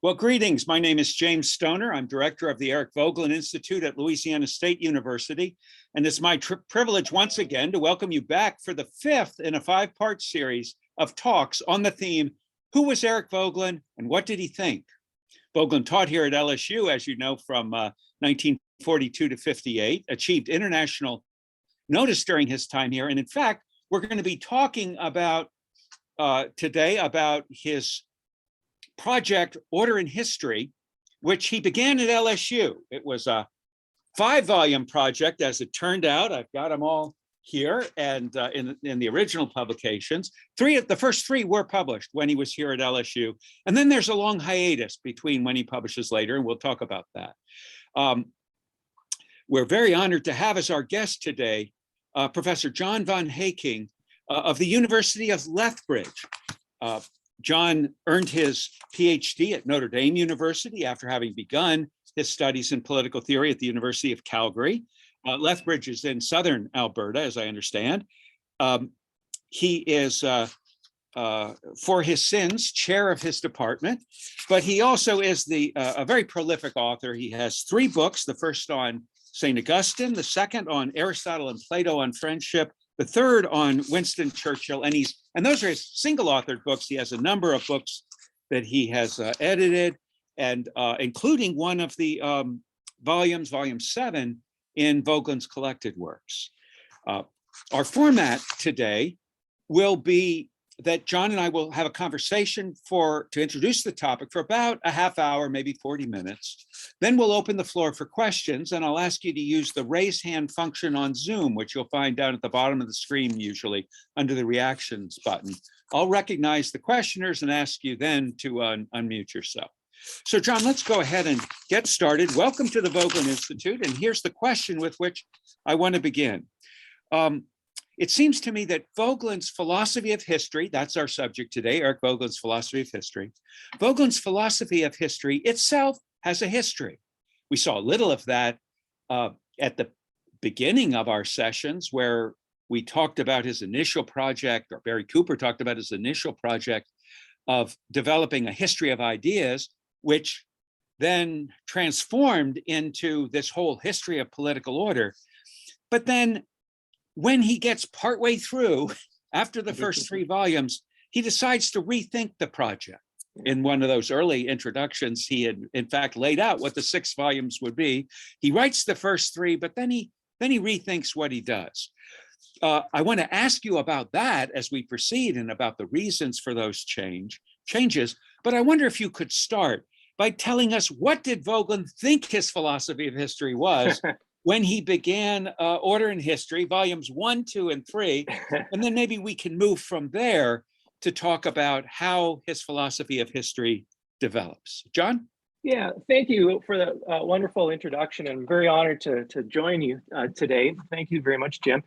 Well, greetings. My name is James Stoner. I'm director of the Eric Voegelin Institute at Louisiana State University. And it's my privilege once again to welcome you back for the fifth in a five-part series of talks on the theme, who was Eric Voegelin and what did he think? Voegelin taught here at LSU, as you know, from 1942 to 58, achieved international notice during his time here. And in fact, we're going to be talking about today about his project, Order in History, which he began at LSU. It was a 5-volume project, as it turned out. I've got them all here, and in the original publications. The first three were published when he was here at LSU. And then there's a long hiatus between when he publishes later, and we'll talk about that. We're very honored to have as our guest today, Professor John von Heyking of the University of Lethbridge. John earned his PhD at Notre Dame University after having begun his studies in political theory at the University of Calgary. Lethbridge is in southern Alberta, as I understand. He is, for his sins, chair of his department, but he also is a very prolific author. He has 3 books, the first on St. Augustine, the second on Aristotle and Plato on friendship, the third on Winston Churchill, and those are his single-authored books. He has a number of books that he has edited, and including one of the volumes, volume 7, in Voegelin's collected works. Our format today will be that John and I will have a conversation to introduce the topic for about a half hour, maybe 40 minutes. Then we'll open the floor for questions, and I'll ask you to use the raise hand function on Zoom, which you'll find down at the bottom of the screen, usually under the reactions button. I'll recognize the questioners and ask you then to unmute yourself. So John, let's go ahead and get started. Welcome to the Voegelin Institute, and here's the question with which I want to begin. It seems to me that Voegelin's philosophy of history, that's our subject today, Eric Voegelin's philosophy of history. Voegelin's philosophy of history itself has a history. We saw a little of that at the beginning of our sessions, where we talked about his initial project, or Barry Cooper talked about his initial project of developing a history of ideas, which then transformed into this whole history of political order. But then when he gets partway through, after the first 3 volumes, he decides to rethink the project. In one of those early introductions, he had, in fact, laid out what the 6 volumes would be. He writes the first 3, but then he rethinks what he does. I want to ask you about that as we proceed and about the reasons for those changes. But I wonder if you could start by telling us, what did Voegelin think his philosophy of history was when he began Order in History, volumes 1, 2, and 3, and then maybe we can move from there to talk about how his philosophy of history develops. John? Yeah, thank you for that wonderful introduction. I'm very honored to join you today. Thank you very much, Jim.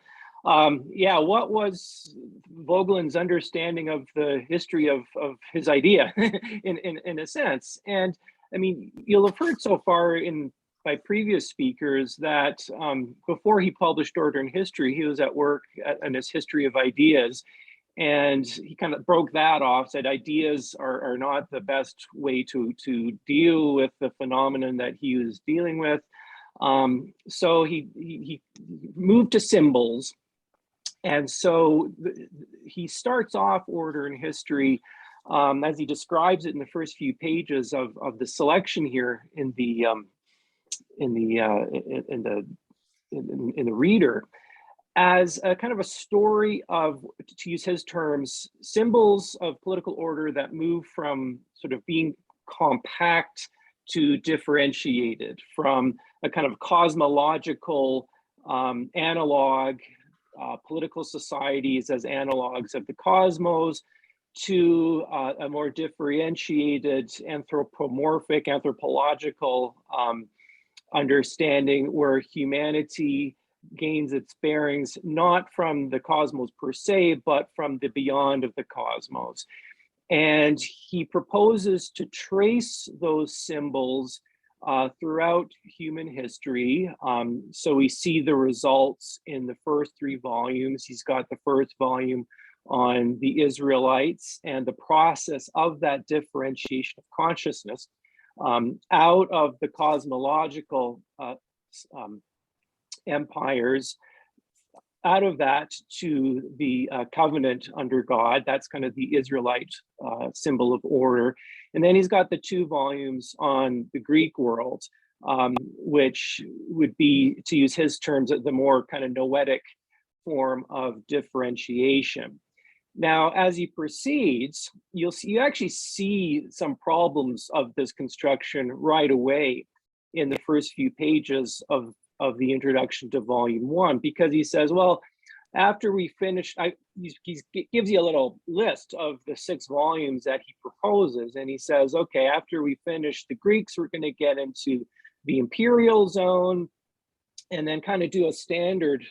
Yeah, what was Voegelin's understanding of the history of his idea in a sense? And I mean, you'll have heard so far by previous speakers that before he published Order in History, he was at work on his history of ideas. And he kind of broke that off, said ideas are not the best way to deal with the phenomenon that he was dealing with. So he moved to symbols. And so he starts off Order in History as he describes it in the first few pages of the selection here in the reader, as a kind of a story of, to use his terms, symbols of political order that move from sort of being compact to differentiated, from a kind of cosmological analog, political societies as analogs of the cosmos, to a more differentiated anthropological understanding, where humanity gains its bearings not from the cosmos per se, but from the beyond of the cosmos. And he proposes to trace those symbols throughout human history. So we see the results in the first 3 volumes. He's got the first volume on the Israelites and the process of that differentiation of consciousness. out of the cosmological empires, out of that to the covenant under God. That's kind of the Israelite symbol of order. And then he's got the 2 volumes on the Greek world, which would be, to use his terms, the more kind of noetic form of differentiation. Now, as he proceeds, you actually see some problems of this construction right away in the first few pages of the introduction to volume 1, because he says, well, after we finish, he gives you a little list of the 6 volumes that he proposes. And he says, okay, after we finish the Greeks, we're going to get into the imperial zone, and then kind of do a standard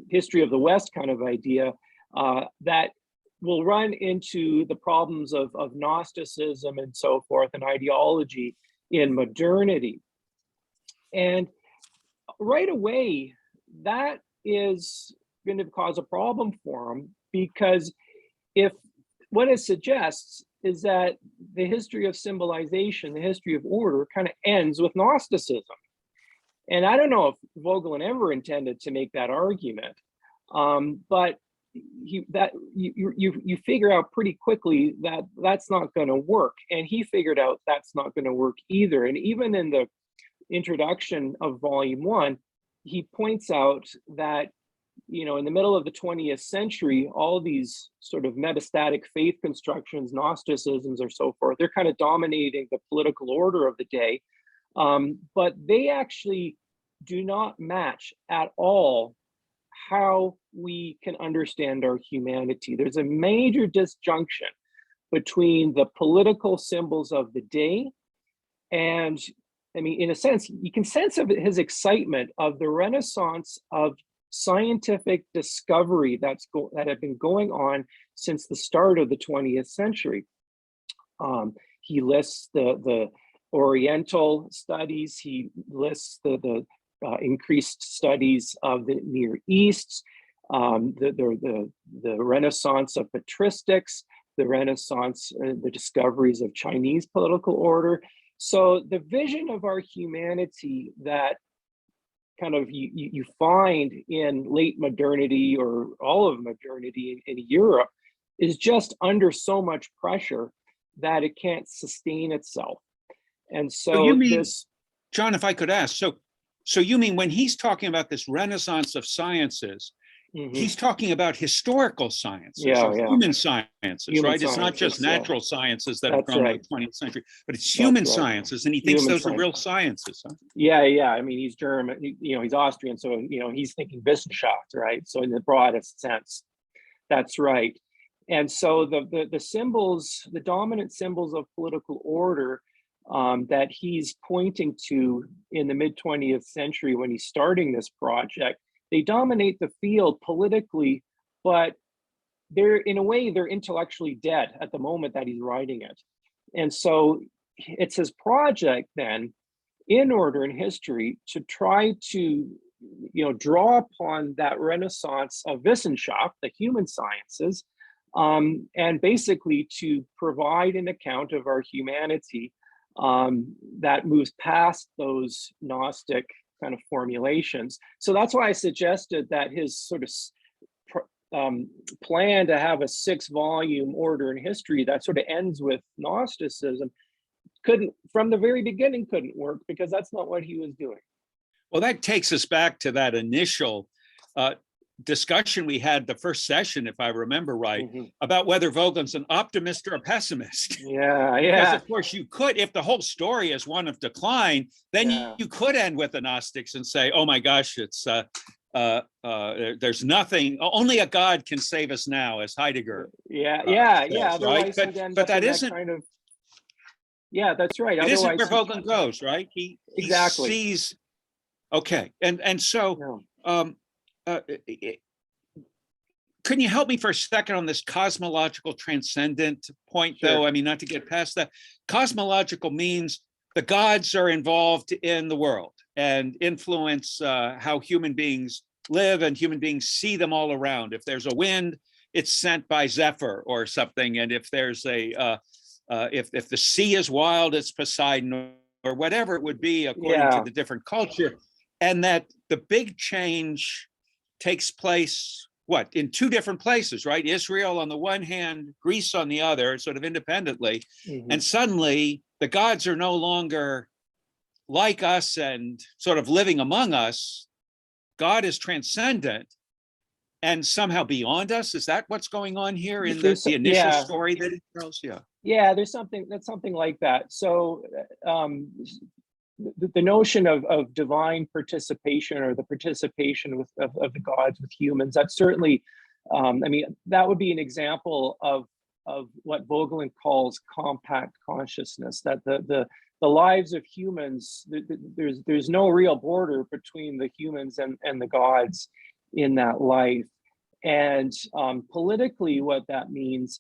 history of the West kind of idea that will run into the problems of Gnosticism and so forth, and ideology in modernity. And right away, that is going to cause a problem for him, because if what it suggests is that the history of symbolization, the history of order, kind of ends with Gnosticism. And I don't know if Voegelin ever intended to make that argument, but you figure out pretty quickly that that's not going to work. And he figured out that's not going to work either. And even in the introduction of volume 1, he points out that, you know, in the middle of the 20th century, all these sort of metastatic faith constructions, Gnosticisms or so forth, they're kind of dominating the political order of the day. But they actually do not match at all how we can understand our humanity. There's a major disjunction between the political symbols of the day and, I mean, in a sense, you can sense of his excitement of the renaissance of scientific discovery that had been going on since the start of the 20th century. He lists the Oriental studies. He lists the increased studies of the Near East, the renaissance of patristics, the renaissance, the discoveries of Chinese political order. So the vision of our humanity that kind of you find in late modernity or all of modernity in Europe is just under so much pressure that it can't sustain itself. And so you mean, John, if I could ask, so you mean when he's talking about this renaissance of sciences, he's talking about historical sciences, human sciences, right? It's not just natural sciences that have grown in the 20th century, but it's human sciences, and he thinks those are real sciences. Huh? Yeah. I mean, he's German, you know, he's Austrian, so, you know, he's thinking Wissenschaft, right? So in the broadest sense, that's right. And so the symbols, the dominant symbols of political order that he's pointing to in the mid-20th century when he's starting this project, they dominate the field politically, but they're, in a way, they're intellectually dead at the moment that he's writing it. And so it's his project then, in order in history, to try to, you know, draw upon that renaissance of Wissenschaft, the human sciences, and basically to provide an account of our humanity that moves past those Gnostic kind of formulations. So that's why I suggested that his sort of plan to have a 6-volume order in history that sort of ends with Gnosticism from the very beginning couldn't work, because that's not what he was doing. Well, that takes us back to that initial discussion we had the first session, if I remember right, about whether Voegelin's an optimist or a pessimist. Yeah. Because of course you could, if the whole story is one of decline, then you could end with the Gnostics and say, oh my gosh, it's there's nothing, only a God can save us now, as Heidegger. Says, right? But that isn't kind of, that's right. It isn't where Voegelin goes, right? He sees. Okay, and so. Can you help me for a second on this cosmological transcendent point, though? I mean, not to get past that. Cosmological means the gods are involved in the world and influence how human beings live, and human beings see them all around. If there's a wind, it's sent by Zephyr or something. And if there's a if the sea is wild, it's Poseidon, or whatever it would be according to Yeah. the different culture, and that the big change takes place, what, in two different places, right? Israel on the one hand, Greece on the other, sort of independently. Mhm. And suddenly the gods are no longer like us and sort of living among us. God is transcendent and somehow beyond us. Is that what's going on here in the initial Yeah. story that it tells? Yeah. Yeah, there's something like that. So the notion of divine participation, or the participation of the gods with humans, that's certainly, I mean, that would be an example of what Voegelin calls compact consciousness, that the lives of humans, there's no real border between the humans and the gods in that life. And politically, what that means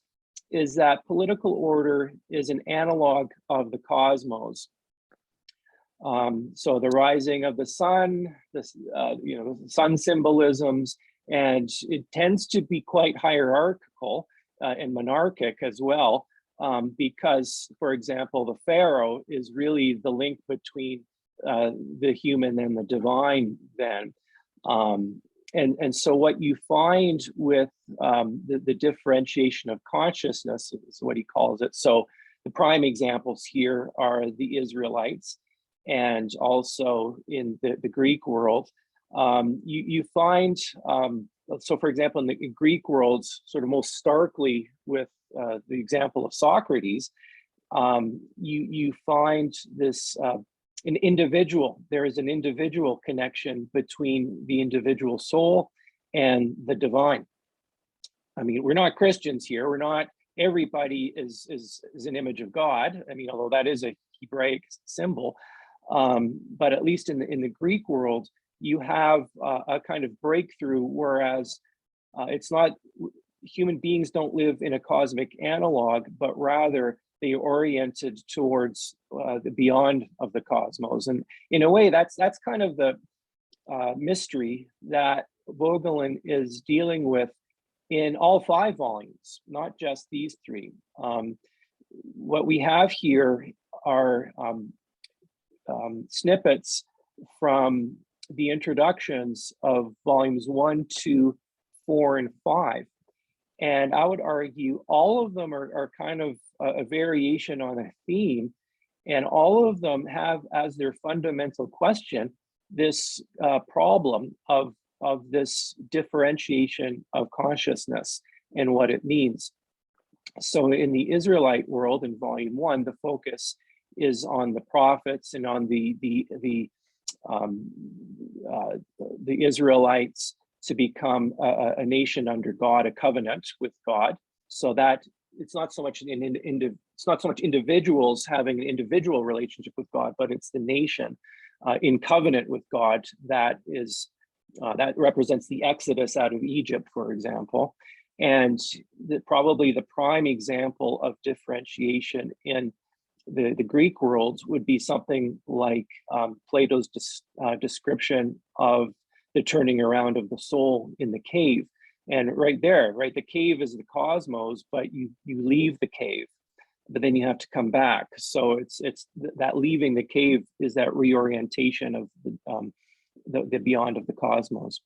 is that political order is an analog of the cosmos. So the rising of the sun, this the sun symbolisms, and it tends to be quite hierarchical and monarchic as well, because, for example, the pharaoh is really the link between the human and the divine. Then, and so what you find with the differentiation of consciousness is what he calls it. So the prime examples here are the Israelites, and also in the Greek world. You find, so for example, in the Greek world, sort of most starkly with the example of Socrates, you find this an individual. There is an individual connection between the individual soul and the divine. I mean, we're not Christians here. We're not, everybody is an image of God. I mean, although that is a Hebraic symbol, but at least in the Greek world, you have a kind of breakthrough, whereas it's not, human beings don't live in a cosmic analog, but rather they are oriented towards the beyond of the cosmos. And in a way, that's kind of the mystery that Voegelin is dealing with in all 5 volumes, not just these 3. What we have here are snippets from the introductions of volumes 1, 2, 4, and 5. And I would argue all of them are kind of a variation on a theme, and all of them have as their fundamental question this problem of this differentiation of consciousness and what it means. So in the Israelite world, in volume 1, the focus is on the prophets and on the Israelites to become a nation under God, a covenant with God, so that it's not so much individuals having an individual relationship with God, but it's the nation in covenant with God that is that represents the exodus out of Egypt, for example. And probably the prime example of differentiation in the Greek world would be something like Plato's description of the turning around of the soul in the cave. And right there, right, the cave is the cosmos, but you leave the cave, but then you have to come back. So it's that leaving the cave is that reorientation of the beyond of the cosmos.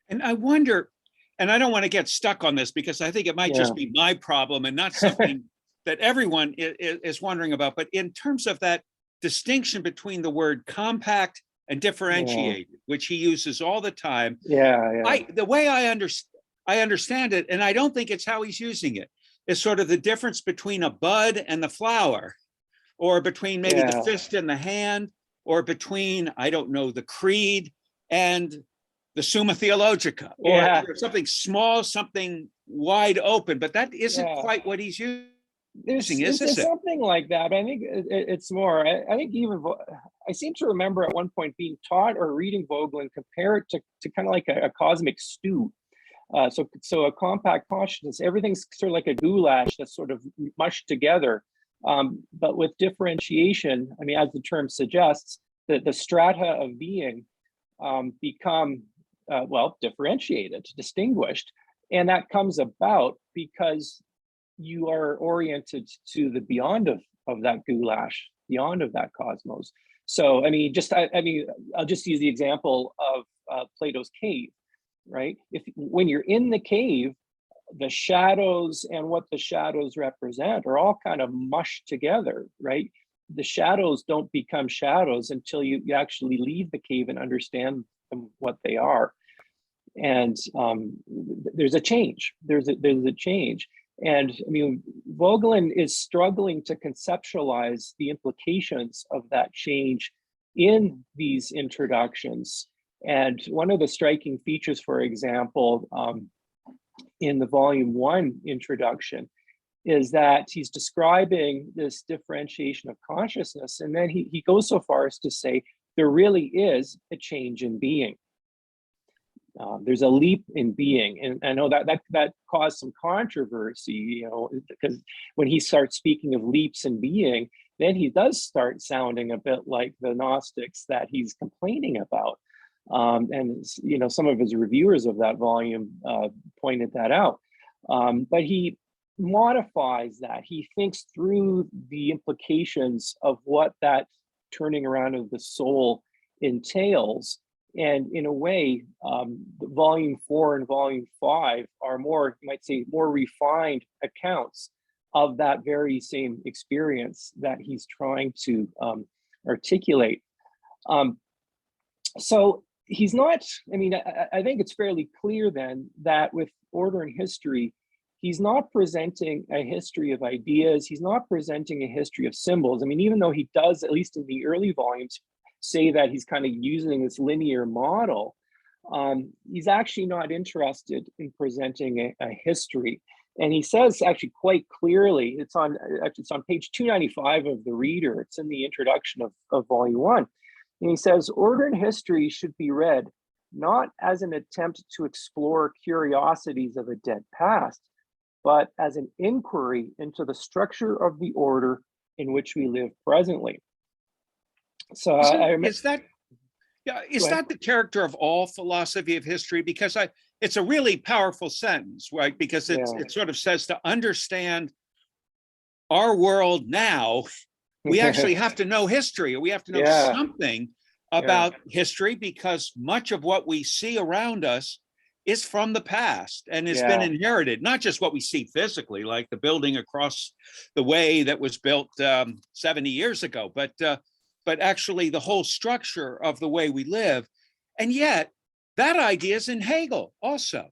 And I wonder, and I don't want to get stuck on this because I think it might just be my problem and not something that everyone is wondering about, but in terms of that distinction between the word compact and differentiated, which he uses all the time. The way I understand it, and I don't think it's how he's using it, is sort of the difference between a bud and the flower, or between maybe the fist and the hand, or between, I don't know, the creed and the Summa Theologica, or something small, something wide open, but that isn't quite what he's using. There's something like that. I think it's more, I think even, I seem to remember at one point being taught or reading Voegelin compare it to kind of like a cosmic stew. So a compact consciousness, everything's sort of like a goulash that's sort of mushed together. But with differentiation, I mean, as the term suggests, the strata of being become, differentiated, distinguished. And that comes about because you are oriented to the beyond of that goulash, beyond of that cosmos. So, I mean, I'll just use the example of Plato's cave, right? When you're in the cave, the shadows and what the shadows represent are all kind of mushed together, right? The shadows don't become shadows until you actually leave the cave and understand what they are. And there's a change. There's a change. And I mean, Voegelin is struggling to conceptualize the implications of that change in these introductions. And one of the striking features, for example, in the volume 1 introduction, is that he's describing this differentiation of consciousness. And then he goes so far as to say, there really is a change in being. There's a leap in being. And I know that caused some controversy, you know, because when he starts speaking of leaps in being, then he does start sounding a bit like the Gnostics that he's complaining about. And, you know, some of his reviewers of that volume pointed that out. But he modifies that. He thinks through the implications of what that turning around of the soul entails. And in a way, volume 4 and volume 5 are more, you might say, more refined accounts of that very same experience that he's trying to articulate. So he's not, I mean, I think it's fairly clear then that with Order and History, he's not presenting a history of ideas. He's not presenting a history of symbols. I mean, even though he does, at least in the early volumes, say that he's kind of using this linear model, he's actually not interested in presenting a history. And he says actually quite clearly, it's on page 295 of the Reader, it's in the introduction of volume 1. And he says, Order and History should be read not as an attempt to explore curiosities of a dead past, but as an inquiry into the structure of the order in which we live presently. So is that the character of all philosophy of history? Because it's a really powerful sentence, right? Because it sort of says to understand our world now, we actually have to know history, or we have to know something about history, because much of what we see around us is from the past and has been inherited, not just what we see physically, like the building across the way that was built 70 years ago, but actually the whole structure of the way we live. And yet that idea is in Hegel also,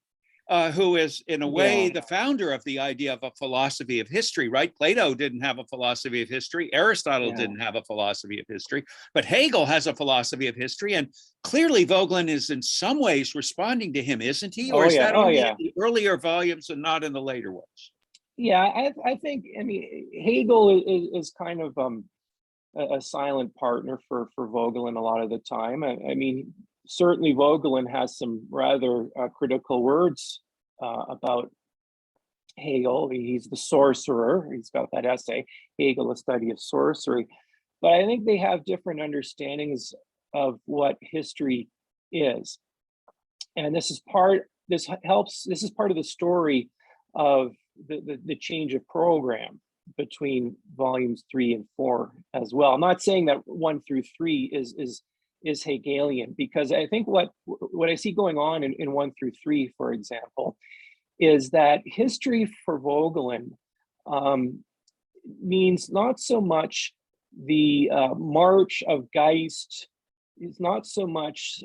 who is in a way the founder of the idea of a philosophy of history, right? Plato didn't have a philosophy of history. Aristotle didn't have a philosophy of history, but Hegel has a philosophy of history. And clearly Voegelin is in some ways responding to him, isn't he? Or is that only in the earlier volumes and not in the later ones? Yeah, I think, I mean, Hegel is kind of a silent partner for Voegelin a lot of the time. I mean, certainly Voegelin has some rather critical words about Hegel. He's the sorcerer. He's got that essay, Hegel, A Study of Sorcery. But I think they have different understandings of what history is. And this is part of the story of the change of program between volumes 3 and 4 as well. I'm not saying that 1 through 3 is Hegelian, because I think what I see going on in 1 through 3, for example, is that history for Voegelin means not so much the march of Geist, is not so much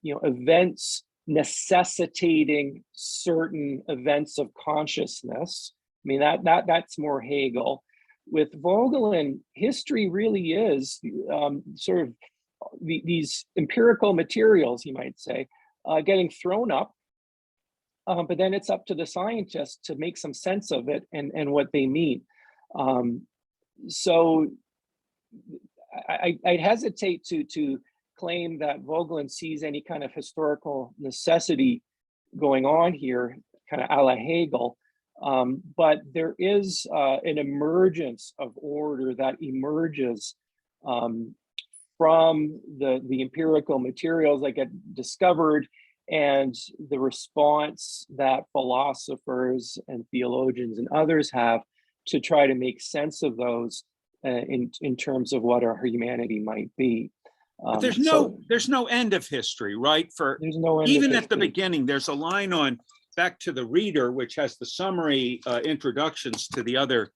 events necessitating certain events of consciousness. I mean, that's more Hegel. With Voegelin, history really is sort of these empirical materials, you might say, getting thrown up, but then it's up to the scientists to make some sense of it and what they mean. So I'd hesitate to claim that Voegelin sees any kind of historical necessity going on here, kind of a la Hegel. But there is an emergence of order that emerges from the empirical materials that get discovered and the response that philosophers and theologians and others have to try to make sense of those in terms of what our humanity might be. But there's no end of history, right? For There's no end even of at the history. beginning, there's a line on Back to the Reader, which has the summary introductions to the other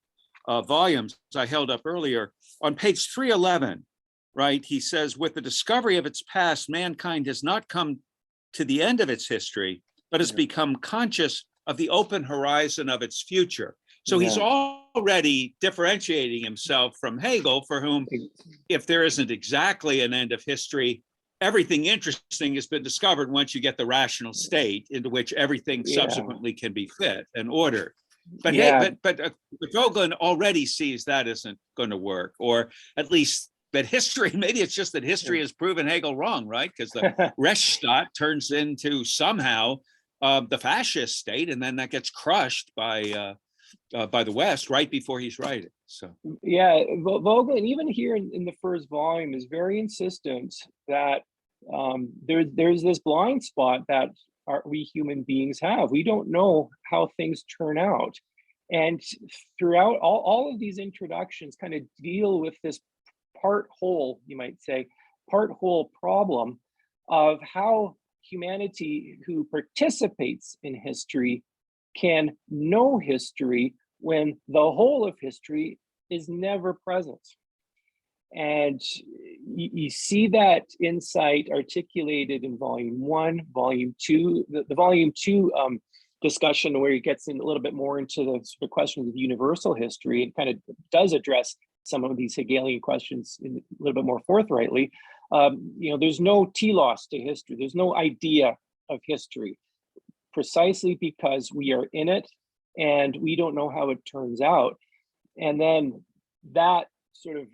volumes I held up earlier. On page 311, right, he says, with the discovery of its past, mankind has not come to the end of its history, but has become conscious of the open horizon of its future. So he's already differentiating himself from Hegel, for whom, if there isn't exactly an end of history, everything interesting has been discovered once you get the rational state into which everything subsequently can be fit and ordered. But Voegelin already sees that isn't going to work, or at least that history, maybe it's just that history has proven Hegel wrong, right? Because the Rechtsstaat turns into somehow the fascist state, and then that gets crushed by the West right before he's writing. So Voegelin, even here in the first volume, is very insistent that there's this blind spot that we human beings have. We don't know how things turn out, and throughout all of these introductions kind of deal with this part whole, you might say, part whole problem of how humanity who participates in history can know history when the whole of history is never present. And you see that insight articulated in volume 1, volume 2, the volume 2 discussion, where he gets in a little bit more into the sort of questions of universal history, and kind of does address some of these Hegelian questions in a little bit more forthrightly. There's no telos to history. There's no idea of history, precisely because we are in it and we don't know how it turns out. And then that sort of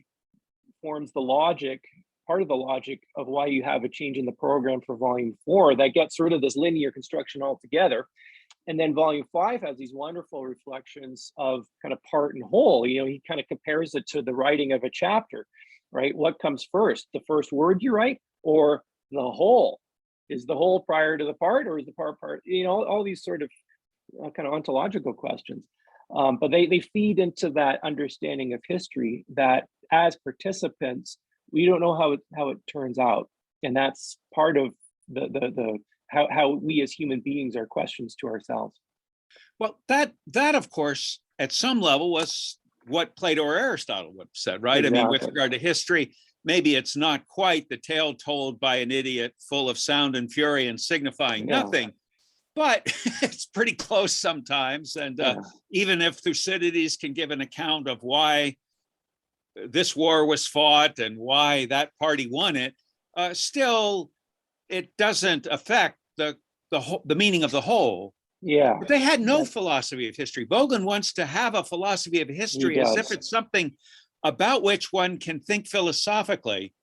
forms the logic, part of the logic of why you have a change in the program for volume 4 that gets rid of this linear construction altogether. And then volume 5 has these wonderful reflections of kind of part and whole. He kind of compares it to the writing of a chapter, right? What comes first, the first word you write, or the whole? Is the whole prior to the part, or is the part? All these sort of kind of ontological questions. But they feed into that understanding of history that as participants, we don't know how it turns out. And that's part of the how we as human beings are questions to ourselves. Well, that of course, at some level, was what Plato or Aristotle would have said, right? Exactly. I mean, with regard to history, maybe it's not quite the tale told by an idiot full of sound and fury and signifying nothing, but it's pretty close sometimes. And even if Thucydides can give an account of why this war was fought and why that party won it, still it doesn't affect the meaning of the whole. But they had no philosophy of history. Voegelin wants to have a philosophy of history as if it's something about which one can think philosophically,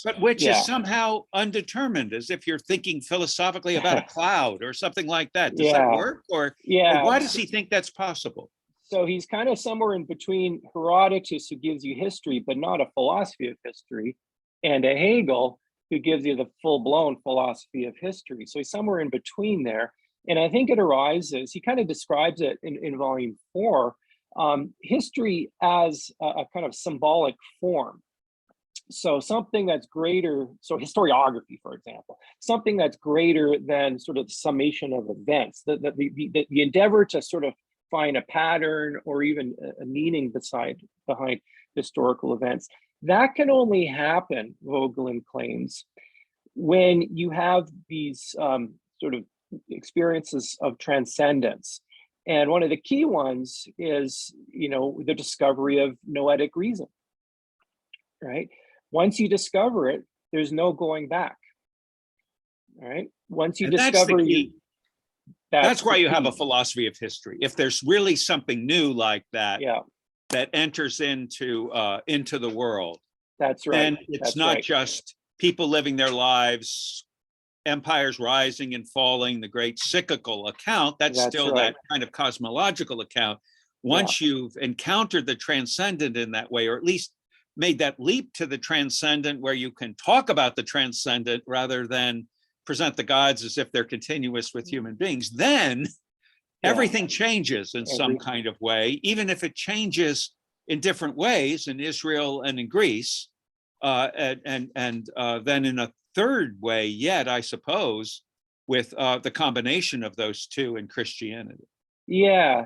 but which is somehow undetermined, as if you're thinking philosophically about a cloud or something like that. Does that work? Or why does he think that's possible? So he's kind of somewhere in between Herodotus, who gives you history, but not a philosophy of history, and a Hegel, who gives you the full-blown philosophy of history. So he's somewhere in between there. And I think it arises, he kind of describes it in volume 4, history as a kind of symbolic form. So something that's greater, so historiography, for example, something that's greater than sort of the summation of events, the endeavor to sort of find a pattern or even a meaning behind historical events. That can only happen, Voegelin claims, when you have these sort of experiences of transcendence. And one of the key ones is, the discovery of noetic reason, right? Once you discover it, there's no going back, right? Once you discover it, that's why you have a philosophy of history. If there's really something new like that, that enters into the world, that's right. Then it's not just people living their lives, empires rising and falling, the great cyclical account. That's still that kind of cosmological account. Once you've encountered the transcendent in that way, or at least made that leap to the transcendent where you can talk about the transcendent rather than present the gods as if they're continuous with human beings, then everything changes in some kind of way, even if it changes in different ways in Israel and in Greece, and then in a third way yet, I suppose, with the combination of those two in Christianity. Yeah.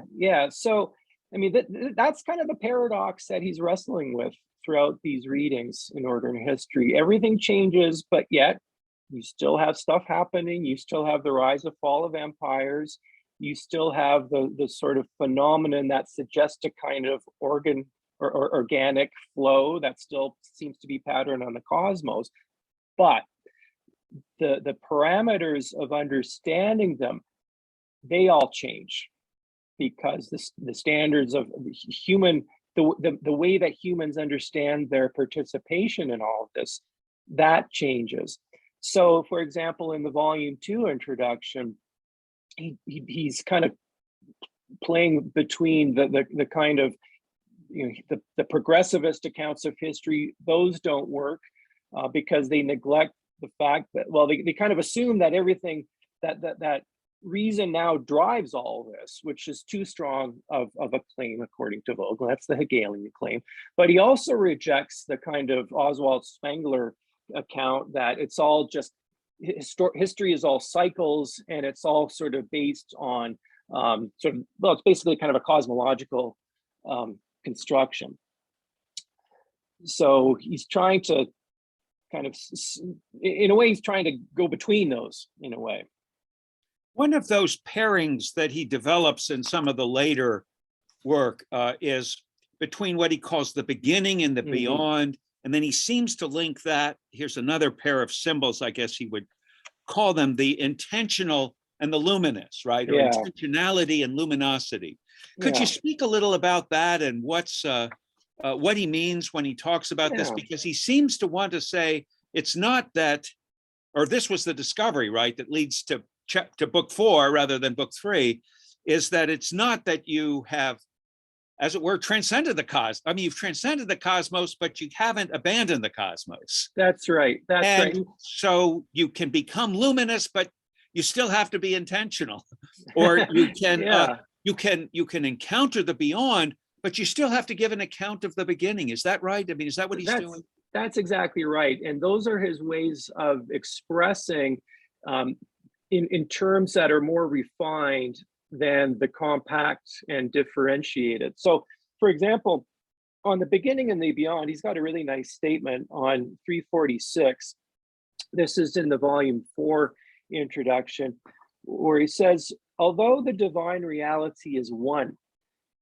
So, I mean, that's kind of the paradox that he's wrestling with throughout these readings in Order and History. Everything changes, but yet you still have stuff happening. You still have the rise and fall of empires. You still have the sort of phenomenon that suggests a kind of organic flow that still seems to be patterned on the cosmos. But the parameters of understanding them, they all change, because the standards of human, the way that humans understand their participation in all of this, that changes. So, for example, in the volume 2 introduction, he's kind of playing between the kind of, the progressivist accounts of history. Those don't work because they neglect the fact that, well, they kind of assume that everything, that reason now drives all of this, which is too strong of a claim according to Voegelin. That's the Hegelian claim. But he also rejects the kind of Oswald Spengler account that it's all just history is all cycles, and it's all sort of based on it's basically kind of a cosmological construction. So he's trying to kind of, in a way, he's trying to go between those in a way. One of those pairings that he develops in some of the later work is between what he calls the beginning and the beyond. And then he seems to link that. Here's another pair of symbols, I guess he would call them, the intentional and the luminous, right? Or intentionality and luminosity. Could you speak a little about that and what he means when he talks about this? Because he seems to want to say it's not that, or this was the discovery, right, that leads to book 4 rather than book 3, is that it's not that you have, as it were, transcended the cosmos. I mean, you've transcended the cosmos, but you haven't abandoned the cosmos. That's right. That's right. So you can become luminous, but you still have to be intentional. Or you can you can encounter the beyond, but you still have to give an account of the beginning. Is that right? I mean, is that what he's doing? That's exactly right. And those are his ways of expressing in terms that are more refined than the compact and differentiated. So, for example, on the beginning and the beyond, he's got a really nice statement on 346. This is in the volume 4 introduction, where he says, although the divine reality is one,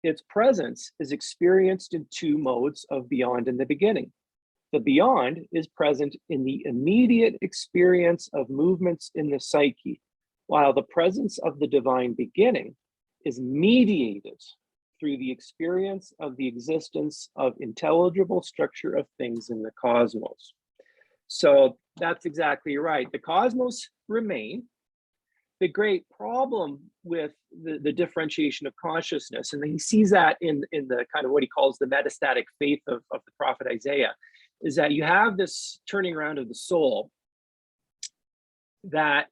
its presence is experienced in 2 modes of beyond and the beginning. The beyond is present in the immediate experience of movements in the psyche, while the presence of the divine beginning is mediated through the experience of the existence of intelligible structure of things in the cosmos. So that's exactly right. The cosmos remain. The great problem with the differentiation of consciousness, and he sees that in the kind of what he calls the metastatic faith of the prophet Isaiah, is that you have this turning around of the soul that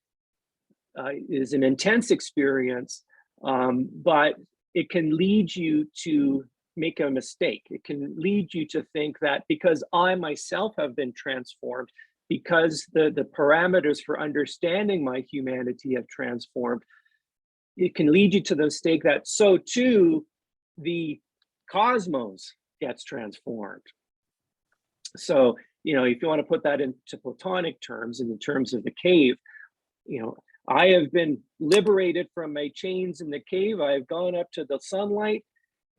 is an intense experience, but it can lead you to make a mistake. It can lead you to think that because I myself have been transformed, because the parameters for understanding my humanity have transformed, it can lead you to the mistake that so too the cosmos gets transformed. So, if you want to put that into Platonic terms, in the terms of the cave, I have been liberated from my chains in the cave. I've gone up to the sunlight,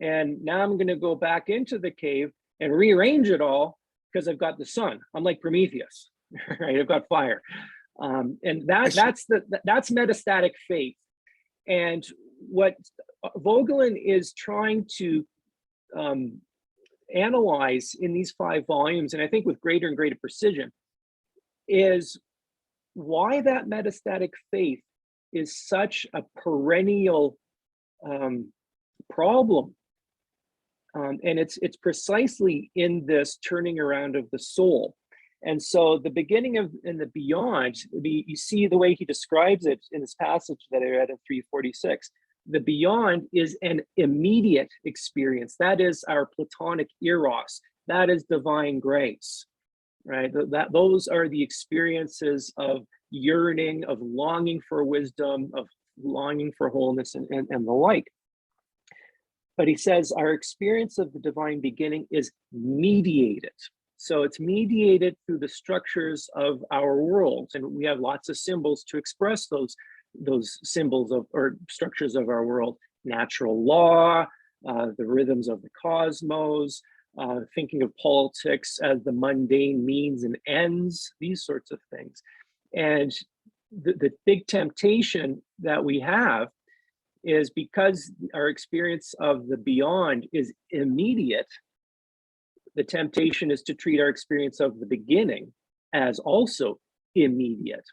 and now I'm going to go back into the cave and rearrange it all because I've got the sun. I'm like Prometheus, right? I've got fire, and that's metastatic faith. And what Voegelin is trying to analyze in these 5 volumes, and I think with greater and greater precision, is why that metastatic faith is such a perennial problem. And it's precisely in this turning around of the soul. And so the beginning of and the beyond, you see the way he describes it in this passage that I read in 346. The beyond is an immediate experience. That is our Platonic eros. That is divine grace, right? Those are the experiences of yearning, of longing for wisdom, of longing for wholeness, and the like. But he says our experience of the divine beginning is mediated. So it's mediated through the structures of our worlds, and we have lots of symbols to express those symbols of or structures of our world: natural law, the rhythms of the cosmos, thinking of politics as the mundane means and ends, these sorts of things. And the big temptation that we have is, because our experience of the beyond is immediate, the temptation is to treat our experience of the beginning as also immediate.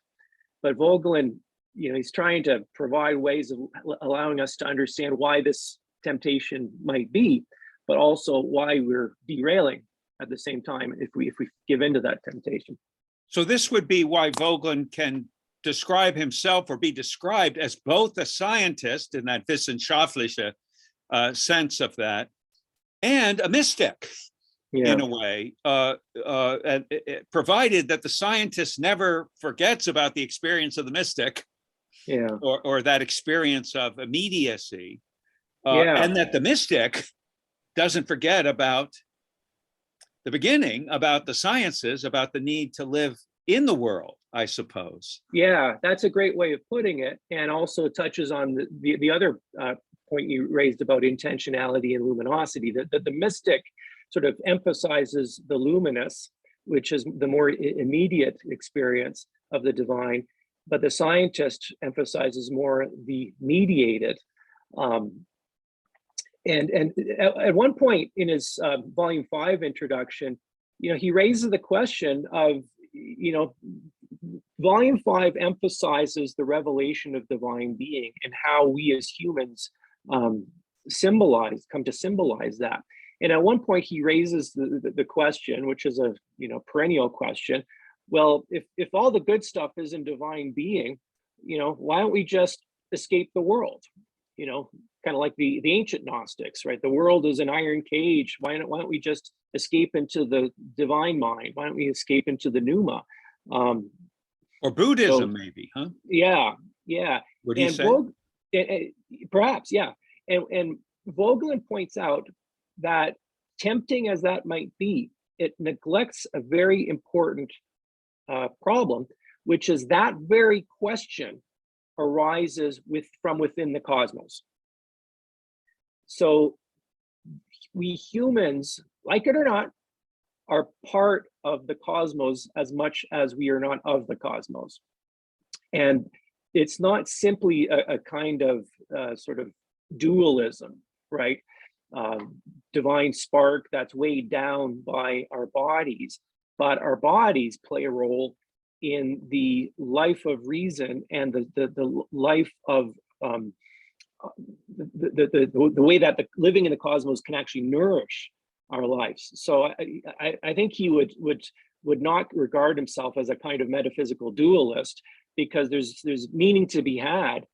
But Voegelin, he's trying to provide ways of allowing us to understand why this temptation might be, but also why we're derailing at the same time if we give into that temptation. So this would be why Voegelin can describe himself or be described as both a scientist in that wissenschaftliche sense of that, and a mystic. Yeah. In a way, provided that the scientist never forgets about the experience of the mystic, yeah, or that experience of immediacy, and that the mystic doesn't forget about the beginning, about the sciences, about the need to live in the world, I suppose. Yeah, that's a great way of putting it, and also touches on the other point you raised about intentionality and luminosity, that the mystic sort of emphasizes the luminous, which is the more immediate experience of the divine, but the scientist emphasizes more the mediated. And at one point in his volume 5 introduction, he raises the question of, volume 5 emphasizes the revelation of divine being and how we as humans come to symbolize that. And at one point he raises the question, which is a perennial question. Well, if all the good stuff is in divine being, why don't we just escape the world? Kind of like the ancient Gnostics, right? The world is an iron cage. Why don't we just escape into the divine mind? Why don't we escape into the pneuma? Or Buddhism, maybe, huh? Yeah. What do you say? Perhaps, yeah. And Voegelin points out that, tempting as that might be, it neglects a very important problem, which is that very question arises from within the cosmos. So we humans, like it or not, are part of the cosmos as much as we are not of the cosmos. And it's not simply a kind of sort of dualism, right? Divine spark that's weighed down by our bodies, but our bodies play a role in the life of reason and the life of the way that the living in the cosmos can actually nourish our lives. So I think he would not regard himself as a kind of metaphysical dualist, because there's meaning to be had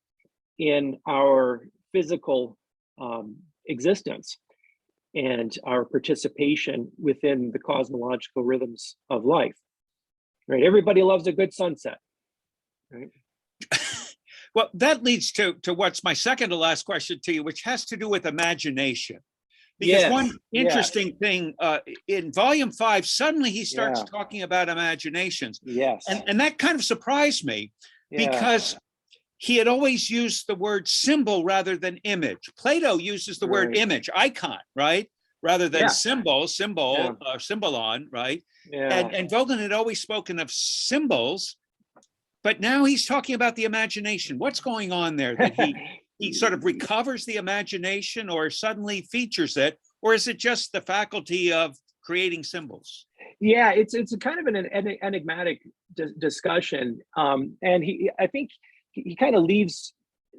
in our physical existence and our participation within the cosmological rhythms of life, right? Everybody loves a good sunset, right? Well, that leads to what's my second to last question to you, which has to do with imagination. Because one interesting thing in volume 5, suddenly he starts talking about imaginations. Yes. And that kind of surprised me, because he had always used the word symbol rather than image. Plato uses the word image, icon, right? Rather than symbol, symbolon, right? And Voegelin had always spoken of symbols, but now he's talking about the imagination. What's going on there, that he sort of recovers the imagination or suddenly features it, or is it just the faculty of creating symbols? Yeah, it's a kind of an enigmatic discussion. And I think he kind of leaves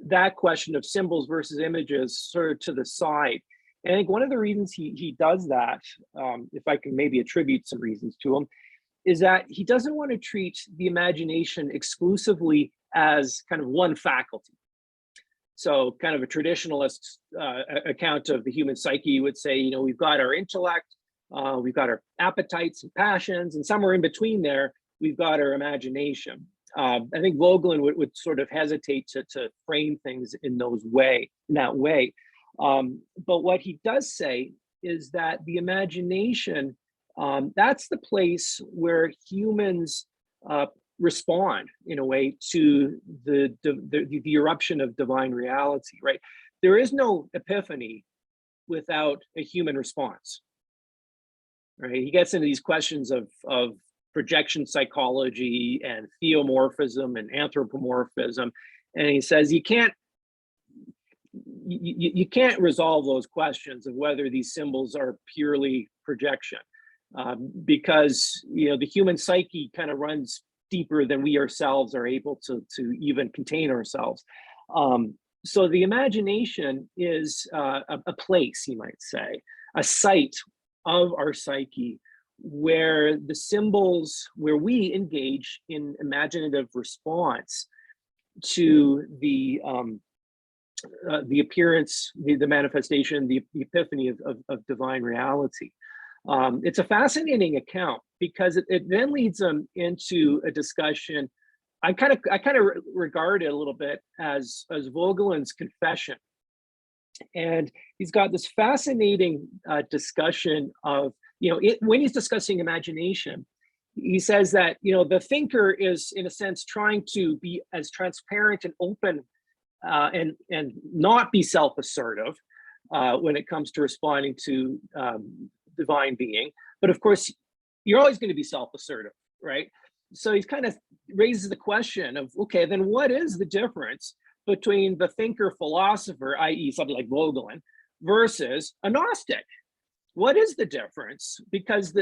that question of symbols versus images sort of to the side. And I think one of the reasons he does that, if I can maybe attribute some reasons to him, is that he doesn't want to treat the imagination exclusively as kind of one faculty. So kind of a traditionalist account of the human psyche would say, you know, we've got our intellect, we've got our appetites and passions, and somewhere in between there, we've got our imagination. I think Voegelin would sort of hesitate to frame things in that way. But what he does say is that the imagination, that's the place where humans respond in a way to the eruption of divine reality, right? There is no epiphany without a human response, right? He gets into these questions of projection psychology and theomorphism and anthropomorphism, and he says you can't resolve those questions of whether these symbols are purely projection, because the human psyche kind of runs deeper than we ourselves are able to even contain ourselves. So the imagination is a place, you might say, a site of our psyche where the symbols, where we engage in imaginative response to the appearance, the manifestation, the epiphany of divine reality. It's a fascinating account because it then leads them into a discussion. I kind of regard it a little bit as Voegelin's confession, and he's got this fascinating discussion of when he's discussing imagination, he says that the thinker is in a sense trying to be as transparent and open and not be self-assertive when it comes to responding to divine being. But of course, you're always going to be self-assertive, right? So he kind of raises the question of, okay, then what is the difference between the thinker philosopher, i.e. something like Voegelin, versus a Gnostic? What is the difference? Because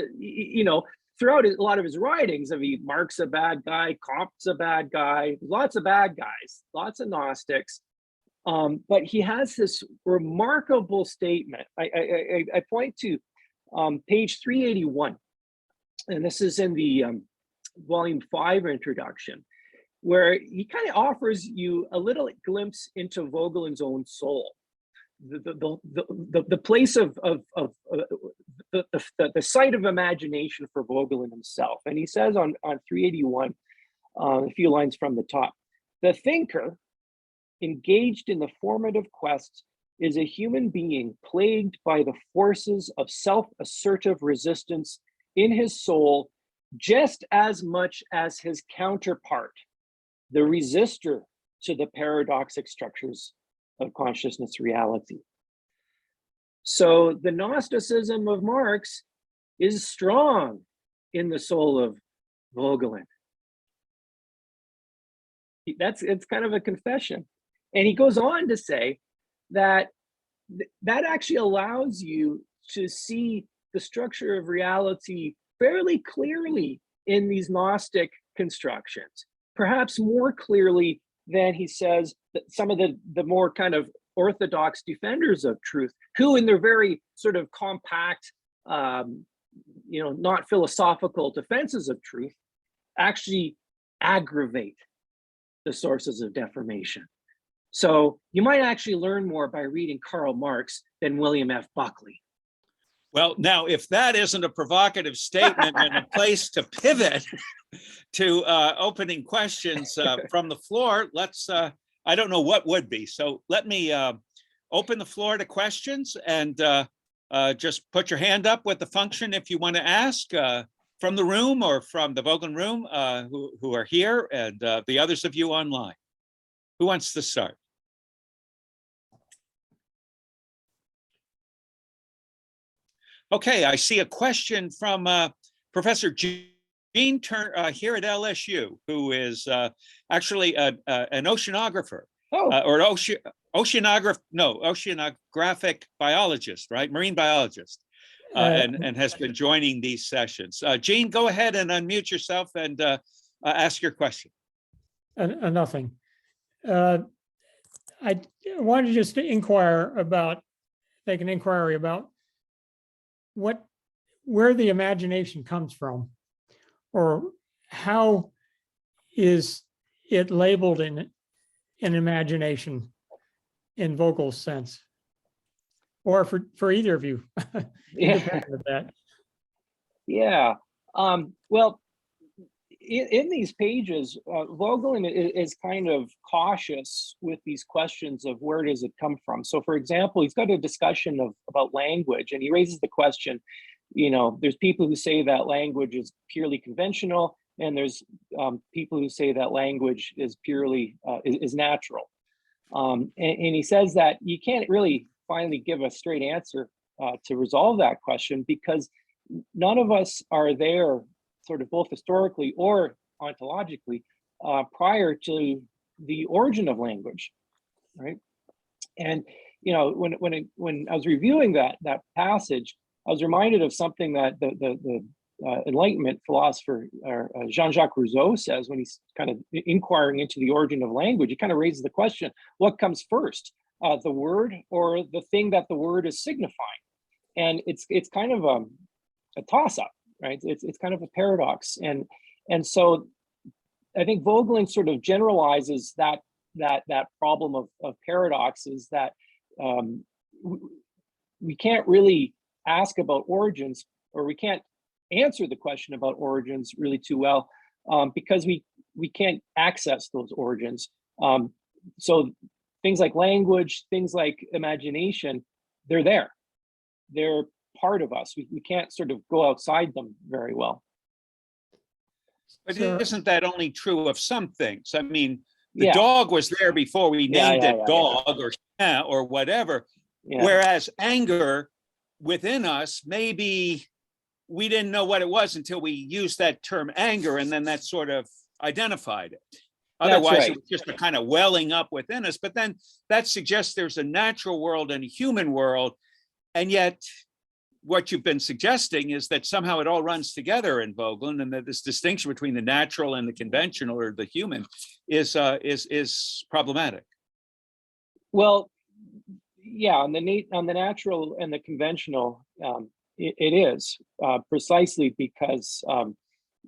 throughout a lot of his writings, Mark's a bad guy, Comte's a bad guy, lots of bad guys, lots of Gnostics. But he has this remarkable statement. I point to page 381, and this is in the volume 5 introduction, where he kind of offers you a little glimpse into Voegelin's own soul, the place of the site of imagination for Voegelin himself. And he says on 381, a few lines from the top, the thinker engaged in the formative quest is a human being plagued by the forces of self-assertive resistance in his soul, just as much as his counterpart, the resistor to the paradoxic structures of consciousness reality. So the Gnosticism of Marx is strong in the soul of Voegelin. It's kind of a confession. And he goes on to say that that actually allows you to see the structure of reality fairly clearly in these Gnostic constructions, perhaps more clearly than he says that some of the more kind of orthodox defenders of truth, who in their very sort of compact, not philosophical defenses of truth, actually aggravate the sources of deformation. So you might actually learn more by reading Karl Marx than William F. Buckley. Well, now, if that isn't a provocative statement and a place to pivot to opening questions from the floor, let's, I don't know what would be. So let me open the floor to questions, and just put your hand up with the function if you want to ask from the room or from the Voegelin room who are here, and the others of you online. Who wants to start? Okay, I see a question from Professor Gene here at LSU, who is actually an oceanographer, or oceanographic biologist, right? Marine biologist, and has been joining these sessions. Gene, go ahead and unmute yourself and ask your question. Nothing. I wanted just to make an inquiry about where the imagination comes from. or how is it labeled in imagination in Vogel's sense? Or for either of you, Yeah. independent of that. Yeah. Well, in these pages, Vogelin is kind of cautious with these questions of where does it come from. So, for example, he's got a discussion about language, and he raises the question, there's people who say that language is purely conventional, and there's people who say that language is purely is natural. And he says that you can't really finally give a straight answer to resolve that question, because none of us are there sort of both historically or ontologically prior to the origin of language, right? And when I was reviewing that passage, I was reminded of something that the Enlightenment philosopher Jean-Jacques Rousseau says when he's kind of inquiring into the origin of language. He kind of raises the question: what comes first, the word or the thing that the word is signifying? And it's kind of a toss-up, right? It's kind of a paradox, and so I think Voegelin sort of generalizes that problem of paradoxes, that we can't really ask about origins, or we can't answer the question about origins really too well, because we can't access those origins. So things like language, things like imagination, they're there. They're part of us. We can't sort of go outside them very well. But So- isn't that only true of some things? I mean, the Yeah. dog was there before we named it yeah. dog or whatever. Yeah. Whereas anger within us, maybe we didn't know what it was until we used that term anger, and then that sort of identified it. Otherwise, right. it was just a kind of welling up within us. But then that suggests there's a natural world and a human world. And yet what you've been suggesting is that somehow it all runs together in Voegelin, and that this distinction between the natural and the conventional or the human is problematic. Well, yeah, on the natural and the conventional, it is precisely because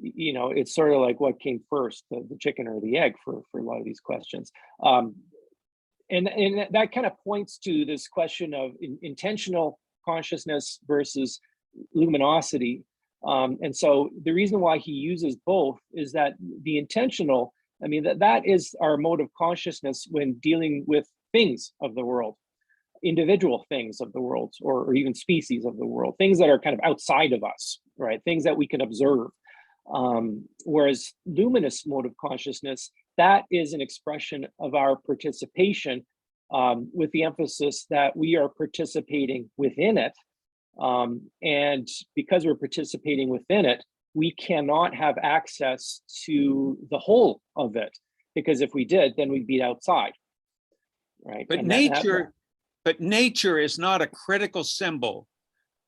it's sort of like what came first, the chicken or the egg for a lot of these questions, and that kind of points to this question of intentional consciousness versus luminosity. And so the reason why he uses both is that the intentional, I mean, that is our mode of consciousness when dealing with things of the world, individual things of the world, or even species of the world, things that are kind of outside of us, right? Things that we can observe. Whereas luminous mode of consciousness, that is an expression of our participation, with the emphasis that we are participating within it. And because we're participating within it, we cannot have access to the whole of it, because if we did, then we'd be outside, right? But And nature is not a critical symbol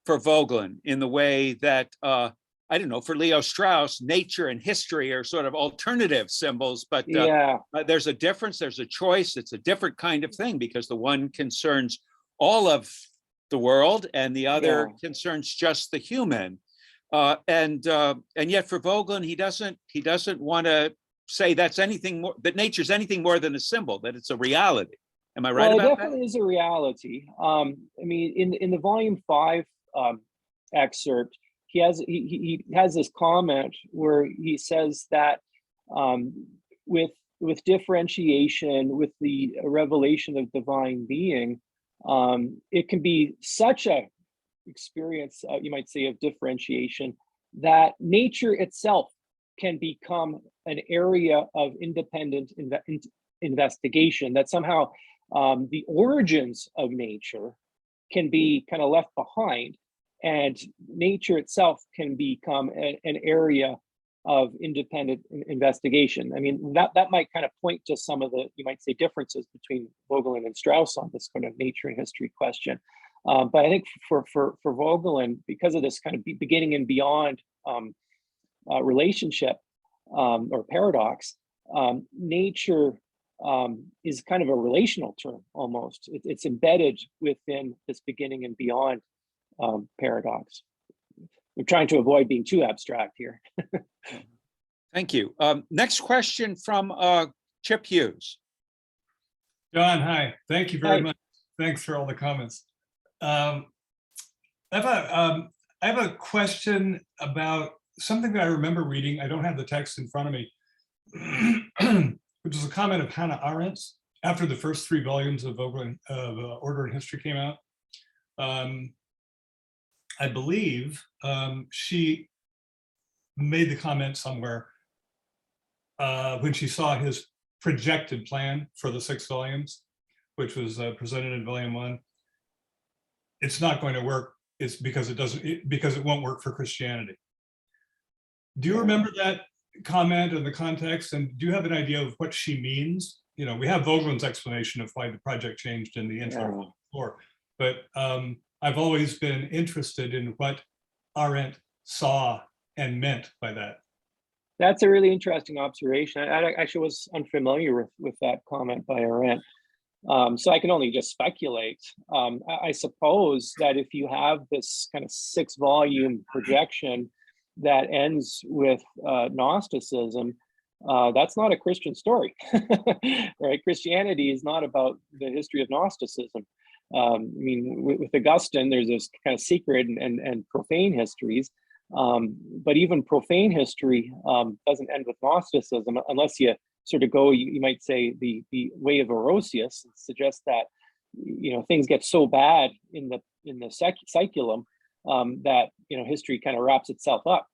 for Voegelin in the way that, I don't know, for Leo Strauss, nature and history are sort of alternative symbols, but there's a difference, there's a choice, it's a different kind of thing, because the one concerns all of the world and the other concerns just the human. And yet for Voegelin, he doesn't want to say that's anything more, that nature's anything more than a symbol, that it's a reality. Am I right well, about it definitely is a reality. I mean, in the volume 5 excerpt, he has this comment where he says that with differentiation, with the revelation of divine being, it can be such a experience, you might say, of differentiation, that nature itself can become an area of independent investigation, that somehow the origins of nature can be kind of left behind, and nature itself can become an area of independent investigation. I mean, that might kind of point to some of the, you might say, differences between Voegelin and Strauss on this kind of nature and history question. But I think for Voegelin, because of this kind of beginning and beyond relationship or paradox, nature is kind of a relational term almost. It's embedded within this beginning and beyond paradox. I'm trying to avoid being too abstract here. Thank you. Next question from Chip Hughes. John, hi. Thank you very Hi. much. Thanks for all the comments. I have a question about something that I remember reading. I don't have the text in front of me, which is a comment of Hannah Arendt's after the first 3 volumes of Voegelin of Order and History came out. I believe she made the comment somewhere when she saw his projected plan for the 6 volumes, which was presented in volume 1. It's not going to work. It's because because it won't work for Christianity. Do you remember that comment and the context? And do you have an idea of what she means? You know, we have Voegelin's explanation of why the project changed in the intro before, but I've always been interested in what Arendt saw and meant by that. That's a really interesting observation. I actually was unfamiliar with that comment by Arendt. So I can only just speculate. I suppose that if you have this kind of 6-volume projection that ends with Gnosticism, that's not a Christian story, right? Christianity is not about the history of Gnosticism. I mean, with Augustine, there's this kind of secret and profane histories. But even profane history doesn't end with Gnosticism unless you sort of go, you might say, the way of Orosius, and suggest that, you know, things get so bad in the saeculum that, you know, history kind of wraps itself up.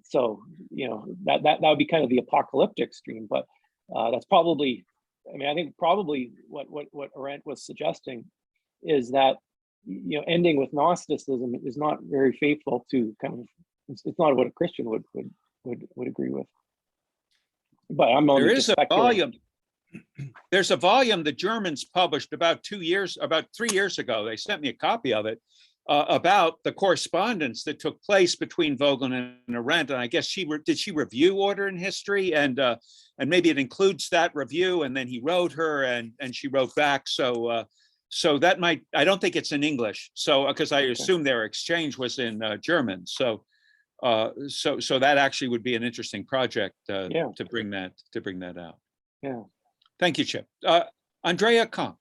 So, you know, that would be kind of the apocalyptic stream, but that's probably, I mean, I think probably what Arendt was suggesting is that, you know, ending with Gnosticism is not very faithful to kind of, it's not what a Christian would agree with. But I'm only There just is a speculating. volume. There's a volume the Germans published about 3 years ago. They sent me a copy of it about the correspondence that took place between Voegelin and Arendt. And I guess did she review Order and History, and maybe it includes that review. And then he wrote her, and she wrote back. So that might, I don't think it's in English. So because I assume their exchange was in German. So that actually would be an interesting project to bring that out. Yeah. Thank you, Chip. Andrea Konk.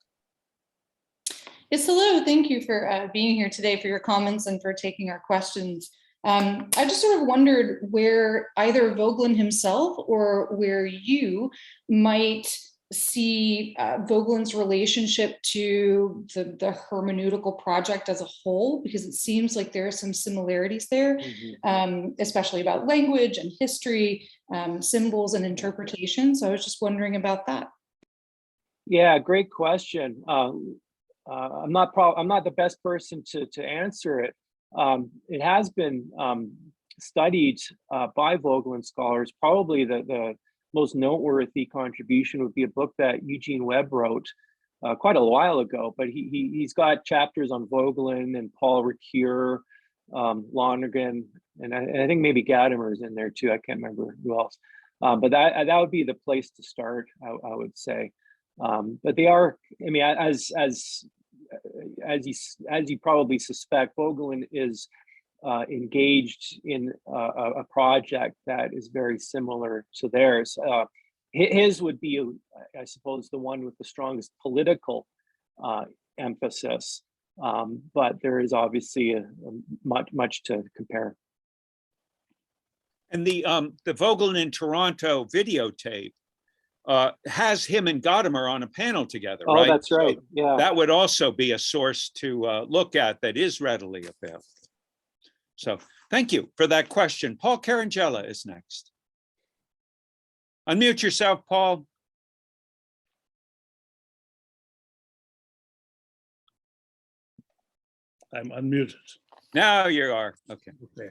Yes, hello. Thank you for being here today, for your comments and for taking our questions. I just sort of wondered where either Voegelin himself or where you might see Voegelin's relationship to the hermeneutical project as a whole, because it seems like there are some similarities there, especially about language and history, symbols and interpretation. So I was just wondering about that. Yeah, great question. I'm not the best person to answer it. It has been studied by Voegelin scholars. Probably the most noteworthy contribution would be a book that Eugene Webb wrote quite a while ago, but he's got chapters on Voegelin and Paul Ricoeur, Lonergan, and I think maybe Gadamer's in there too. I can't remember who else, but that would be the place to start, I would say. But they are, I mean, as you probably suspect, Voegelin is engaged in a project that is very similar to theirs. His would be, I suppose, the one with the strongest political emphasis, but there is obviously much to compare. And the Voegelin in Toronto videotape has him and Gadamer on a panel together, right? Oh, that's right. So yeah. that would also be a source to look at that is readily available. So thank you for that question. Paul Carangella is next. Unmute yourself, Paul. I'm unmuted. Now you are. Okay. Okay.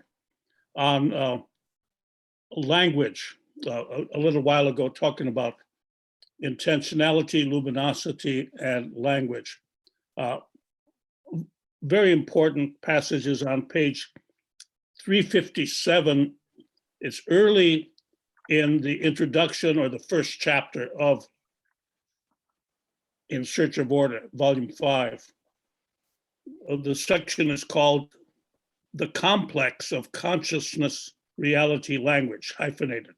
On language, a little while ago, talking about intentionality, luminosity, and language. Very important passages on page 357. It's early in the introduction or the first chapter of In Search of Order, volume 5. The section is called the complex of consciousness, reality, language, hyphenated,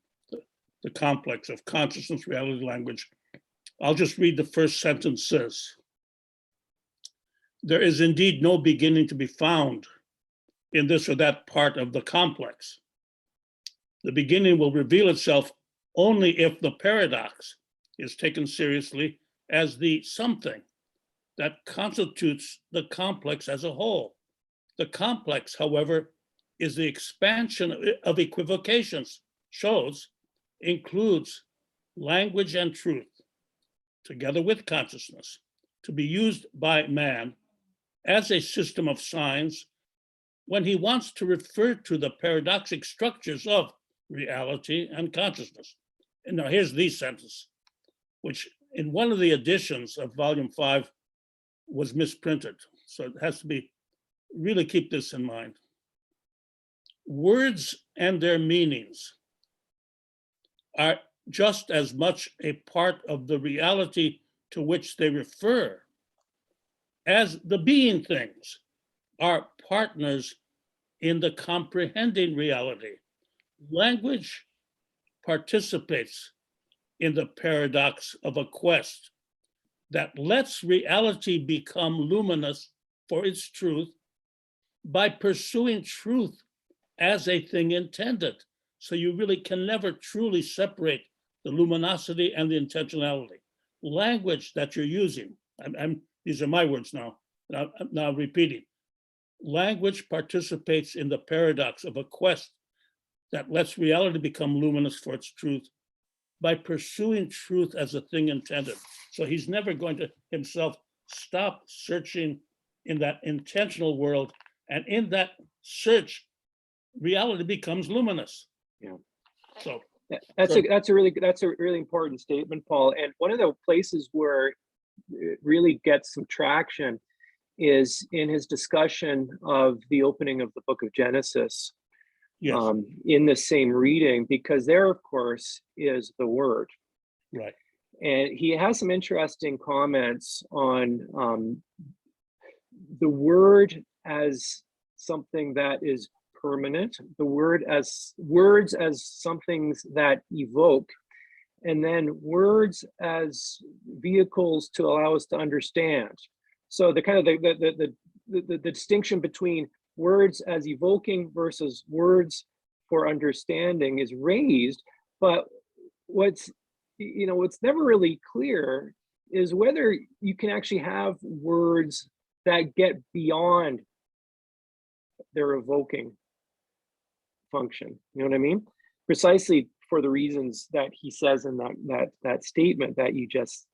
the complex of consciousness, reality, language. I'll just read the first sentences. There is indeed no beginning to be found in this or that part of the complex. The beginning will reveal itself only if the paradox is taken seriously as the something that constitutes the complex as a whole. The complex, however, is the expansion of equivocations, shows, includes language and truth, together with consciousness, to be used by man as a system of signs when he wants to refer to the paradoxic structures of reality and consciousness. And now here's the sentence, which in one of the editions of volume 5 was misprinted. So it has to be, really keep this in mind. Words and their meanings are just as much a part of the reality to which they refer as the being things are partners in the comprehending reality. Language participates in the paradox of a quest that lets reality become luminous for its truth by pursuing truth as a thing intended. So you really can never truly separate the luminosity and the intentionality. Language that you're using, these are my words now, now repeating. Language participates in the paradox of a quest that lets reality become luminous for its truth by pursuing truth as a thing intended. So he's never going to himself stop searching in that intentional world, and in that search, reality becomes luminous. Yeah. So that's a really important statement, Paul. And one of the places where it really gets some traction is in his discussion of the opening of the book of Genesis. yes, In the same reading, because there, of course, is the word. right. And he has some interesting comments on the word as something that is permanent, the word as words as some things that evoke, and then words as vehicles to allow us to understand. So the kind of the distinction between words as evoking versus words for understanding is raised, but what's never really clear is whether you can actually have words that get beyond their evoking function. You know what I mean? Precisely for the reasons that he says in that statement that you just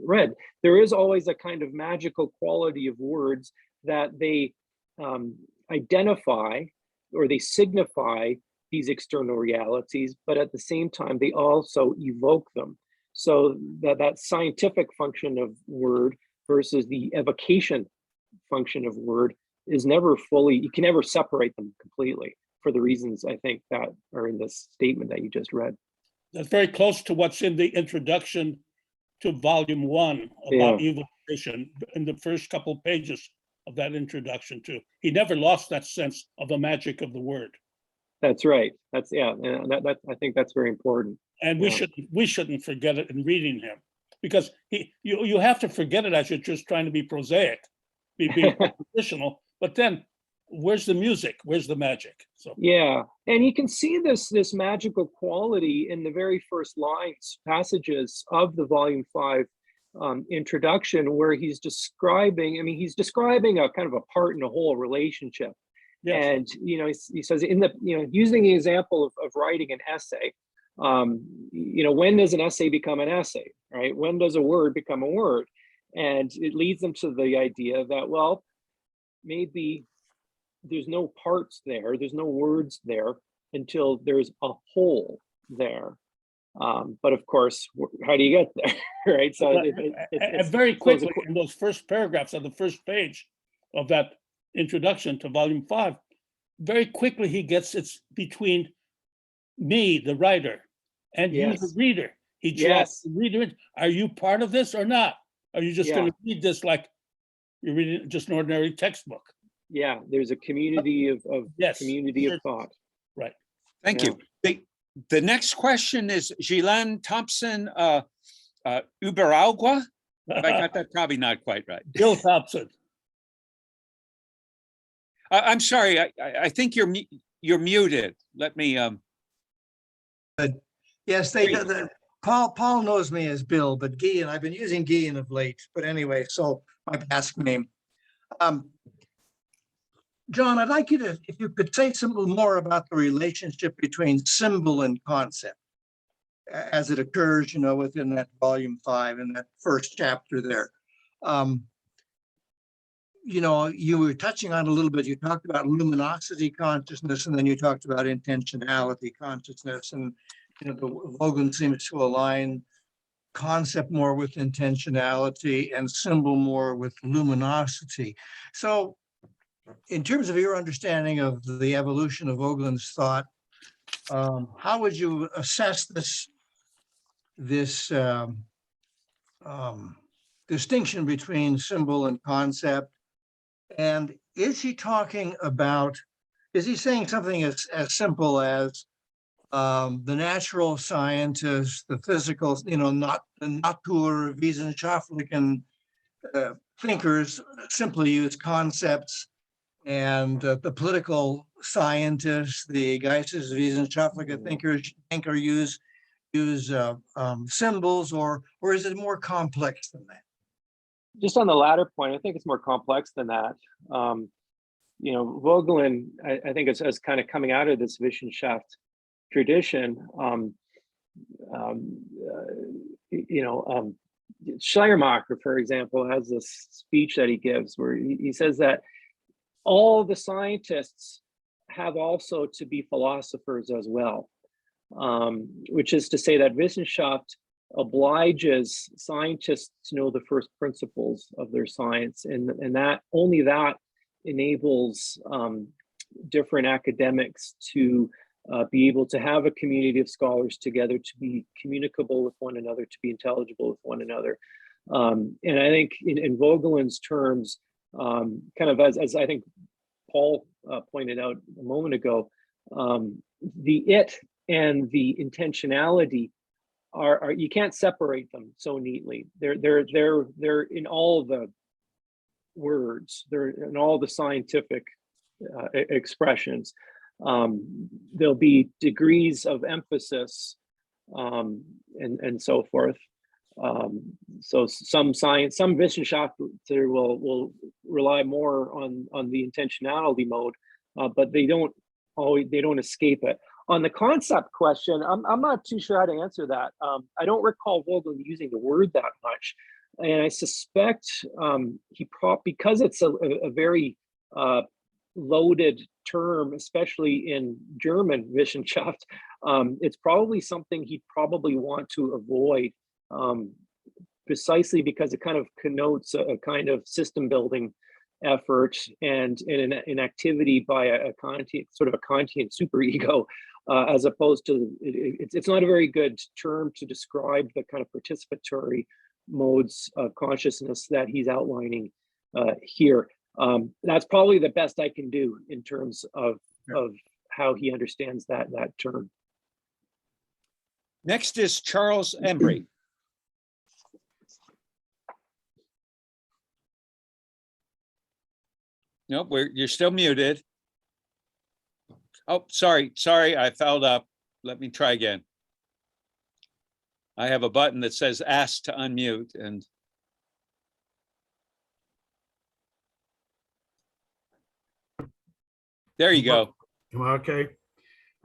read. There is always a kind of magical quality of words that they identify or they signify these external realities, but at the same time, they also evoke them. So that scientific function of word versus the evocation function of word is never fully, you can never separate them completely for the reasons I think that are in this statement that you just read. That's very close to what's in the introduction to volume 1 about evolution, in the first couple pages of that introduction too. He never lost that sense of the magic of the word. That's right. That's and I think that's very important. And we shouldn't forget it in reading him, because you have to forget it as you're just trying to be prosaic, being traditional. But then, where's the music? Where's the magic? So yeah, and you can see this magical quality in the very first passages of the volume 5 introduction, where he's describing. I mean, he's describing a kind of a part and a whole relationship. Yes. And he says using the example of writing an essay. When does an essay become an essay, right? When does a word become a word? And it leads them to the idea that, well, maybe there's no parts there, there's no words there until there's a whole there. But of course, how do you get there, right? So it's very quickly in those first paragraphs of the first page of that introduction to volume 5, very quickly he gets it's between me, the writer, and you, the reader. He draws the reader. Are you part of this or not? Are you just going to read this like you're reading just an ordinary textbook? Yeah, there's a community of Yes. community of thought. Right. Thank Yeah. you. The next question is Ghislaine Thompson Uberagua. Have I got that? Probably not quite right. Bill Thompson. I'm sorry. I think you're muted. Let me. Yes, Paul knows me as Bill, but Guillen, I've been using Guillen of late. But anyway, so my past name. John, I'd like you to, if you could say something more about the relationship between symbol and concept as it occurs, within that volume 5 in that first chapter there. You were touching on a little bit, you talked about luminosity consciousness, and then you talked about intentionality consciousness. And, the Voegelin seems to align concept more with intentionality and symbol more with luminosity. So in terms of your understanding of the evolution of Voegelin's thought, how would you assess this distinction between symbol and concept? And is he saying something as simple as the natural scientists, the physical, not the naturwissenschaftlichen thinkers simply use concepts, and the political scientists, the geisteswissenschaftliche thinkers use symbols, or is it more complex than that? Just on the latter point, I think it's more complex than that. Voegelin, I think it's kind of coming out of this Wissenschaft tradition. Schleiermacher, for example, has this speech that he gives where he says that all the scientists have also to be philosophers as well, which is to say that Wissenschaft obliges scientists to know the first principles of their science, and that only that enables different academics to be able to have a community of scholars together, to be communicable with one another, to be intelligible with one another. And I think in Voegelin's terms, kind of as I think Paul pointed out a moment ago, the it and the intentionality are you can't separate them so neatly. They're in all the words, they're in all the scientific expressions. There'll be degrees of emphasis and so forth. So some Wissenschaftler will rely more on the intentionality mode, but they don't escape it. On the concept question, I'm not too sure how to answer that. I don't recall Voegelin using the word that much, and I suspect because it's a very loaded term, especially in German Wissenschaft, it's probably something he'd probably want to avoid, precisely because it kind of connotes a kind of system building effort and an activity by a Kantian, sort of a Kantian superego, as opposed to, it's not a very good term to describe the kind of participatory modes of consciousness that he's outlining here. That's probably the best I can do in terms of how he understands that term. Next is Charles Embry. Nope, you're still muted. Oh, sorry, I fouled up. Let me try again. I have a button that says ask to unmute, and there you go. Okay.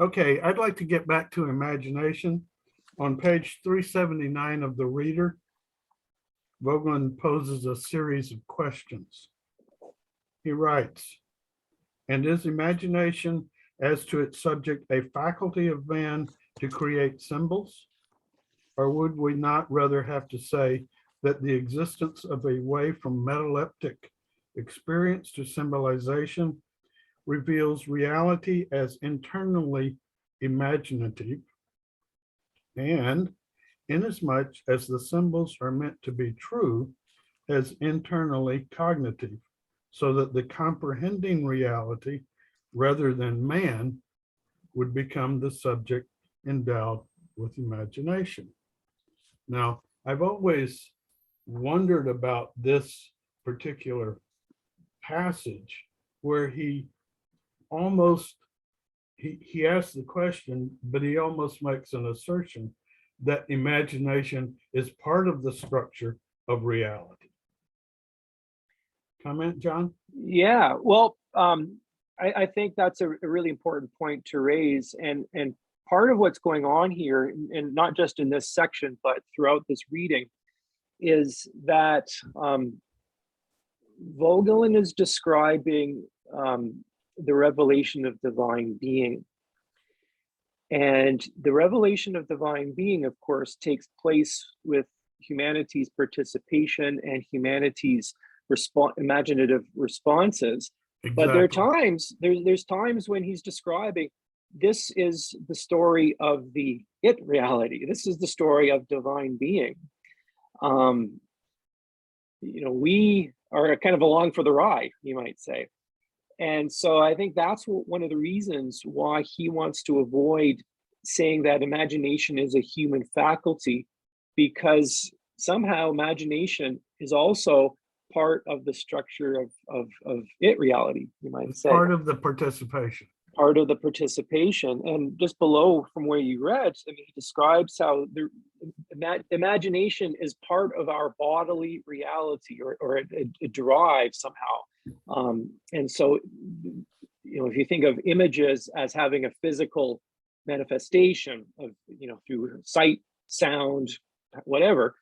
Okay, I'd like to get back to imagination. On page 379 of the reader, Voegelin poses a series of questions. He writes, and is imagination as to its subject a faculty of man to create symbols? Or would we not rather have to say that the existence of a way from metaleptic experience to symbolization reveals reality as internally imaginative, and inasmuch as the symbols are meant to be true, as internally cognitive, so that the comprehending reality, rather than man, would become the subject endowed with imagination. Now, I've always wondered about this particular passage where he almost, he asks the question, but he almost makes an assertion that imagination is part of the structure of reality. Comment, John? Yeah, well, I think that's a really important point to raise, and part of what's going on here, and not just in this section, but throughout this reading, is that Voegelin is describing the revelation of divine being. And the revelation of divine being, of course, takes place with humanity's participation and humanity's imaginative responses. But there are times, there's times when he's describing, this is the story of the it reality. This is the story of divine being. We are kind of along for the ride, you might say. And so I think that's one of the reasons why he wants to avoid saying that imagination is a human faculty, because somehow imagination is also part of the structure of it reality, you might say. Part of the participation. Part of the participation. And just below from where you read, I mean, he describes how the imagination is part of our bodily reality, or it derives somehow. And so, if you think of images as having a physical manifestation of, through sight, sound, whatever,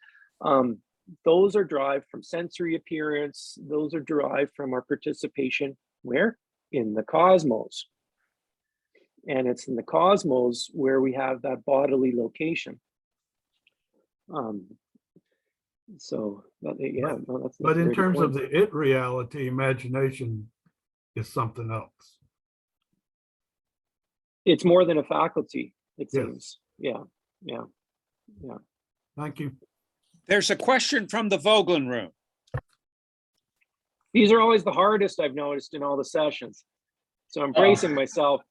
those are derived from sensory appearance. Those are derived from our participation where? In the cosmos. And it's in the cosmos where we have that bodily location. So, yeah. No, that's But in terms of point. the it reality, imagination is something else. It's more than a faculty, it Yes. seems. Yeah. Thank you. There's a question from the Voegelin room. These are always the hardest, I've noticed, in all the sessions. So I'm bracing myself.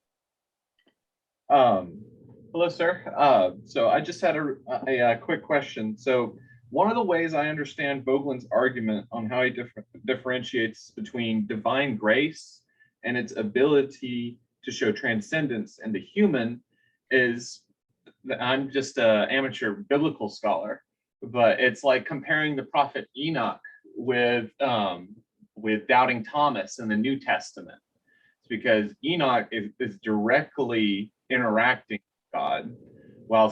Hello, sir. So I just had a quick question. So one of the ways I understand Voegelin's argument on how he differentiates between divine grace and its ability to show transcendence in the human is that I'm just an amateur biblical scholar, but it's like comparing the prophet Enoch with doubting Thomas in the New Testament. It's because Enoch is directly interacting with God, while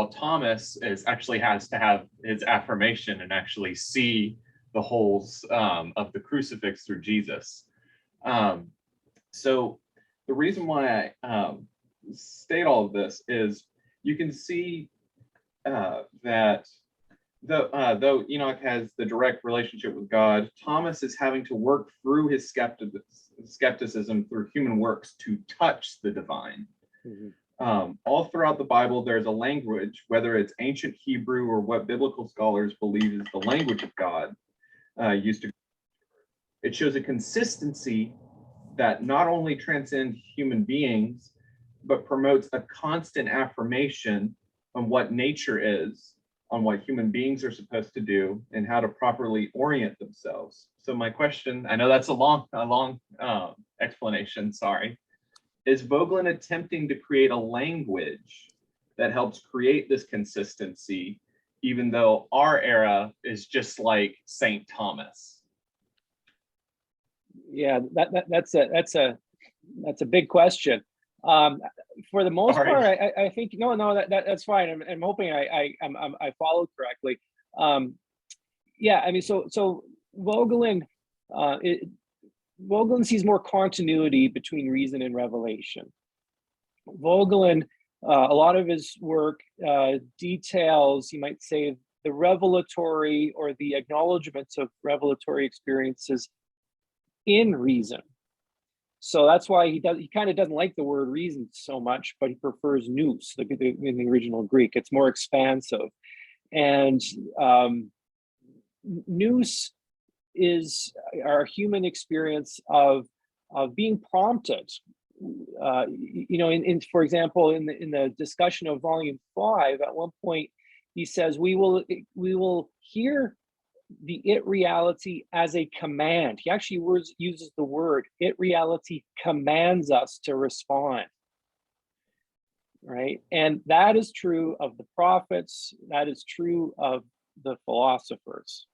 Thomas actually has to have his affirmation and actually see the holes of the crucifix through Jesus. So the reason why I state all of this is you can see that though Enoch has the direct relationship with God, Thomas is having to work through his skepticism through human works to touch the divine. Mm-hmm. All throughout the Bible, there's a language, whether it's ancient Hebrew or what biblical scholars believe is the language of God, used to. It shows a consistency that not only transcends human beings, but promotes a constant affirmation on what nature is, on what human beings are supposed to do, and how to properly orient themselves. So my question, I know that's a long explanation, sorry. Is Voegelin attempting to create a language that helps create this consistency, even though our era is just like St. Thomas? Yeah, that's a big question. For the most part, I think that's fine. I'm hoping I followed correctly. Yeah, I mean, so Voegelin sees more continuity between reason and revelation. Voegelin, a lot of his work details, you might say, the revelatory or the acknowledgements of revelatory experiences in reason. So that's why he kind of doesn't like the word reason so much, but he prefers nous in the original Greek. It's more expansive. And nous is our human experience of being prompted. You know, for example, in the discussion of volume 5, at one point he says we will hear the it reality as a command. He actually uses the word it reality commands us to respond. Right, and that is true of the prophets. That is true of the philosophers,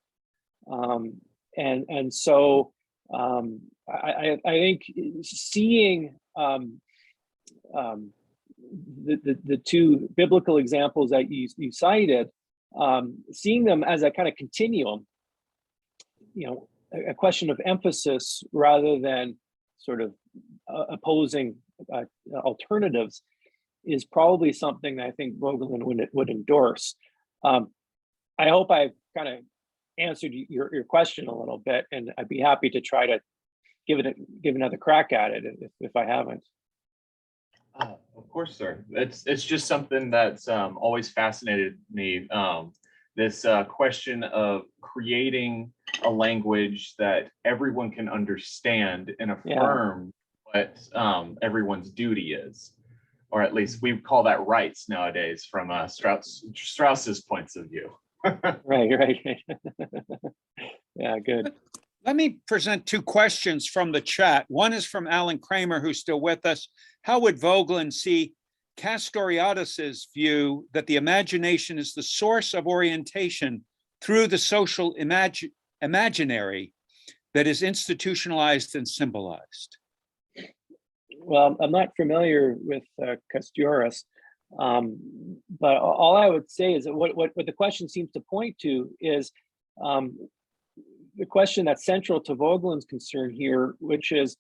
and so I think seeing the two biblical examples that you cited, seeing them as a kind of continuum, you know, a question of emphasis rather than sort of opposing alternatives, is probably something that I think Voegelin would endorse. I hope I've kind of answered your question a little bit, and I'd be happy to try to give another crack at it if I haven't. Of course, sir. It's just something that's always fascinated me. This question of creating a language that everyone can understand and affirm what everyone's duty is, or at least we call that rights nowadays from Strauss's points of view. Right. Yeah, good. Let me present two questions from the chat. One is from Alan Kramer, who's still with us. How would Voegelin see Castoriadis's view that the imagination is the source of orientation through the social imaginary that is institutionalized and symbolized? Well, I'm not familiar with Castoriadis, but all I would say is that what the question seems to point to is the question that's central to Voegelin's concern here, which is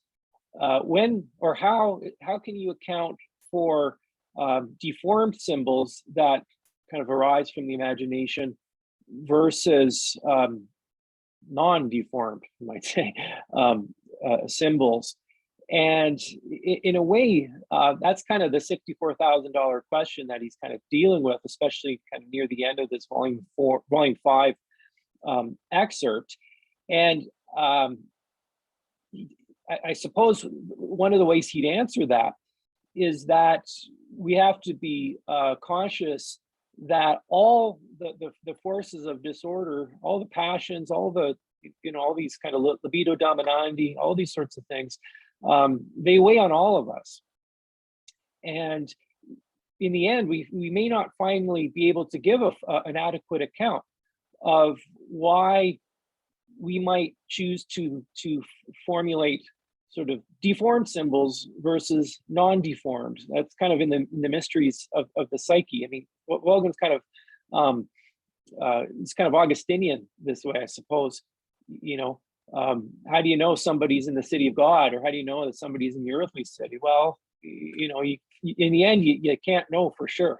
when or how can you account for deformed symbols that kind of arise from the imagination versus non-deformed, you might say, symbols. And in a way, that's kind of the $64,000 question that he's kind of dealing with, especially kind of near the end of this volume 5 excerpt. And I suppose one of the ways he'd answer that is that we have to be conscious that all the forces of disorder, all the passions, all the, you know, all these kind of libido dominandi, all these sorts of things, they weigh on all of us. And in the end, we may not finally be able to give an adequate account of why we might choose to formulate sort of deformed symbols versus non-deformed. That's kind of in the mysteries of the psyche. I mean, Voegelin's kind of it's kind of Augustinian this way, I suppose. You know, how do you know somebody's in the city of God, or how do you know that somebody's in the earthly city? Well, you know, in the end, you can't know for sure.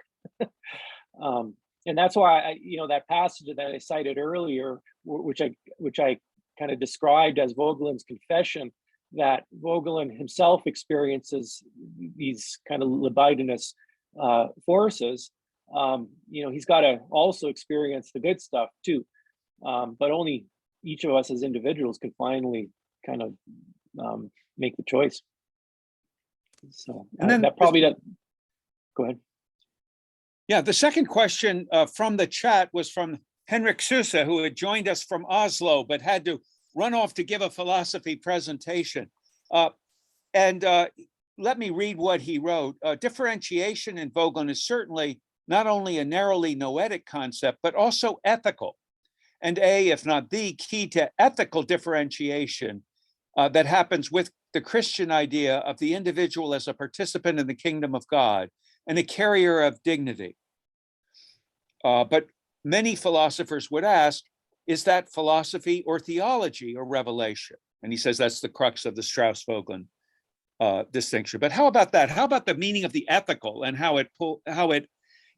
And that's why you know, that passage that I cited earlier, which I kind of described as Voegelin's confession, that Voegelin himself experiences these kind of libidinous forces. You know, he's got to also experience the good stuff too, but only each of us as individuals can finally kind of make the choice. So and then that probably does. Go ahead. Yeah, the second question from the chat was from Henrik Sousa, who had joined us from Oslo, but had to run off to give a philosophy presentation. And let me read what he wrote. Differentiation in Voegelin is certainly not only a narrowly noetic concept, but also ethical. And if not the key to ethical differentiation that happens with the Christian idea of the individual as a participant in the kingdom of God and a carrier of dignity. But many philosophers would ask, is that philosophy or theology or revelation? And he says that's the crux of the Strauss-Voegelin distinction. But how about that? How about the meaning of the ethical and how it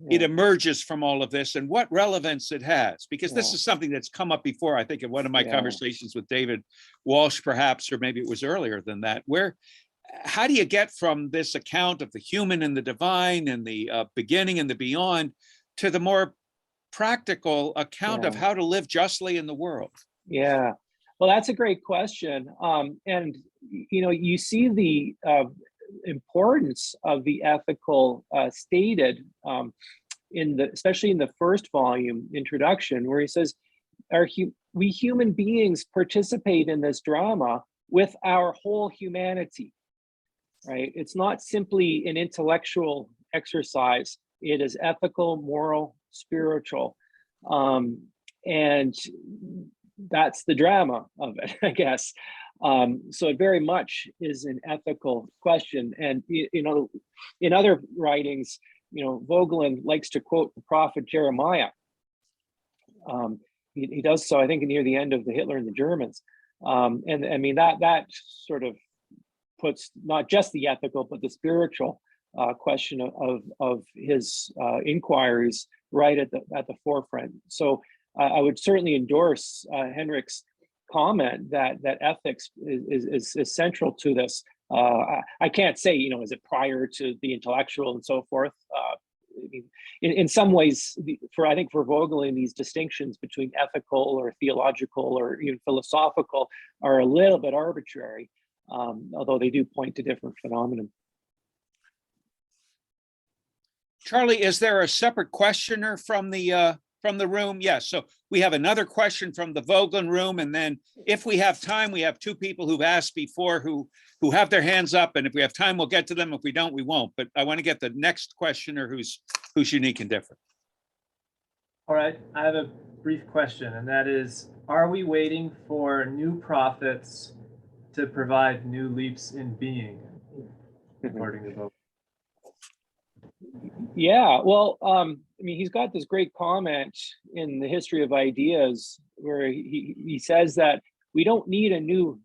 emerges from all of this and what relevance it has? Because this is something that's come up before, I think, in one of my conversations with David Walsh, perhaps, or maybe it was earlier than that. How do you get from this account of the human and the divine and the beginning and the beyond to the more practical account of how to live justly in the world? Yeah, Well, that's a great question. And, you know, you see the importance of the ethical stated especially in the first volume introduction, where he says, we human beings participate in this drama with our whole humanity, right? It's not simply an intellectual exercise. It is ethical, moral, spiritual. And that's the drama of it, I guess. So it very much is an ethical question. And, you know, in other writings, you know, Voegelin likes to quote the prophet Jeremiah. He does so, I think, near the end of the Hitler and the Germans. And I mean, that sort of puts not just the ethical, but the spiritual question of his inquiries right at the forefront. So I would certainly endorse Henrik's comment that ethics is central to this. I can't say, you know, is it prior to the intellectual and so forth? I mean, in some ways, I think for Voegelin, these distinctions between ethical or theological or even philosophical are a little bit arbitrary, although they do point to different phenomena. Charlie, is there a separate questioner from the room? Yes. So we have another question from the Voegelin room, and then if we have time, we have two people who've asked before who have their hands up, and if we have time, we'll get to them. If we don't, we won't. But I want to get the next questioner who's unique and different. All right, I have a brief question, and that is, are we waiting for new prophets to provide new leaps in being, according to Voegelin? Yeah, well, I mean, he's got this great comment in the History of Ideas where he says that we don't need a new,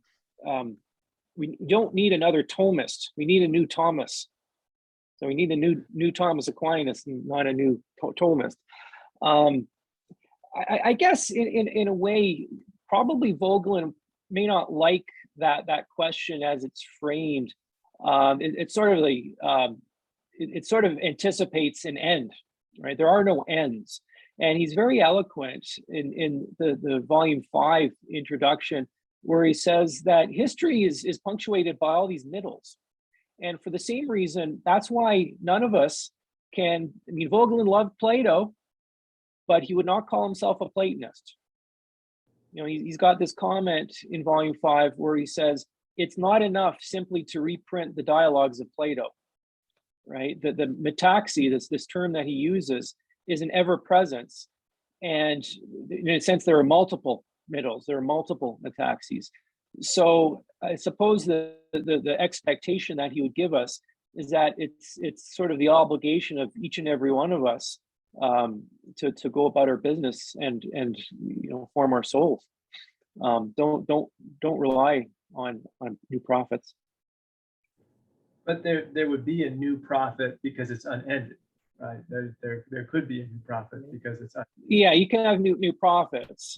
we don't need another Thomist. We need a new Thomas. So we need a new Thomas Aquinas, and not a new Thomist. I guess in a way, probably Voegelin may not like that question as it's framed. It's sort of like, it sort of anticipates an end, right? There are no ends. And he's very eloquent in the volume 5 introduction, where he says that history is punctuated by all these middles. And for the same reason, that's why none of us can, I mean, Voegelin loved Plato, but he would not call himself a Platonist. You know, he's got this comment in volume 5 where he says, it's not enough simply to reprint the dialogues of Plato. Right, the metaxy, this term that he uses, is an ever presence, and in a sense there are multiple middles, there are multiple metaxes. So I suppose the expectation that he would give us is that it's sort of the obligation of each and every one of us to go about our business and you know, form our souls. Don't rely on new prophets. But there would be a new prophet because it's unended, right? There could be a new prophet because it's unended. Yeah, you can have new prophets.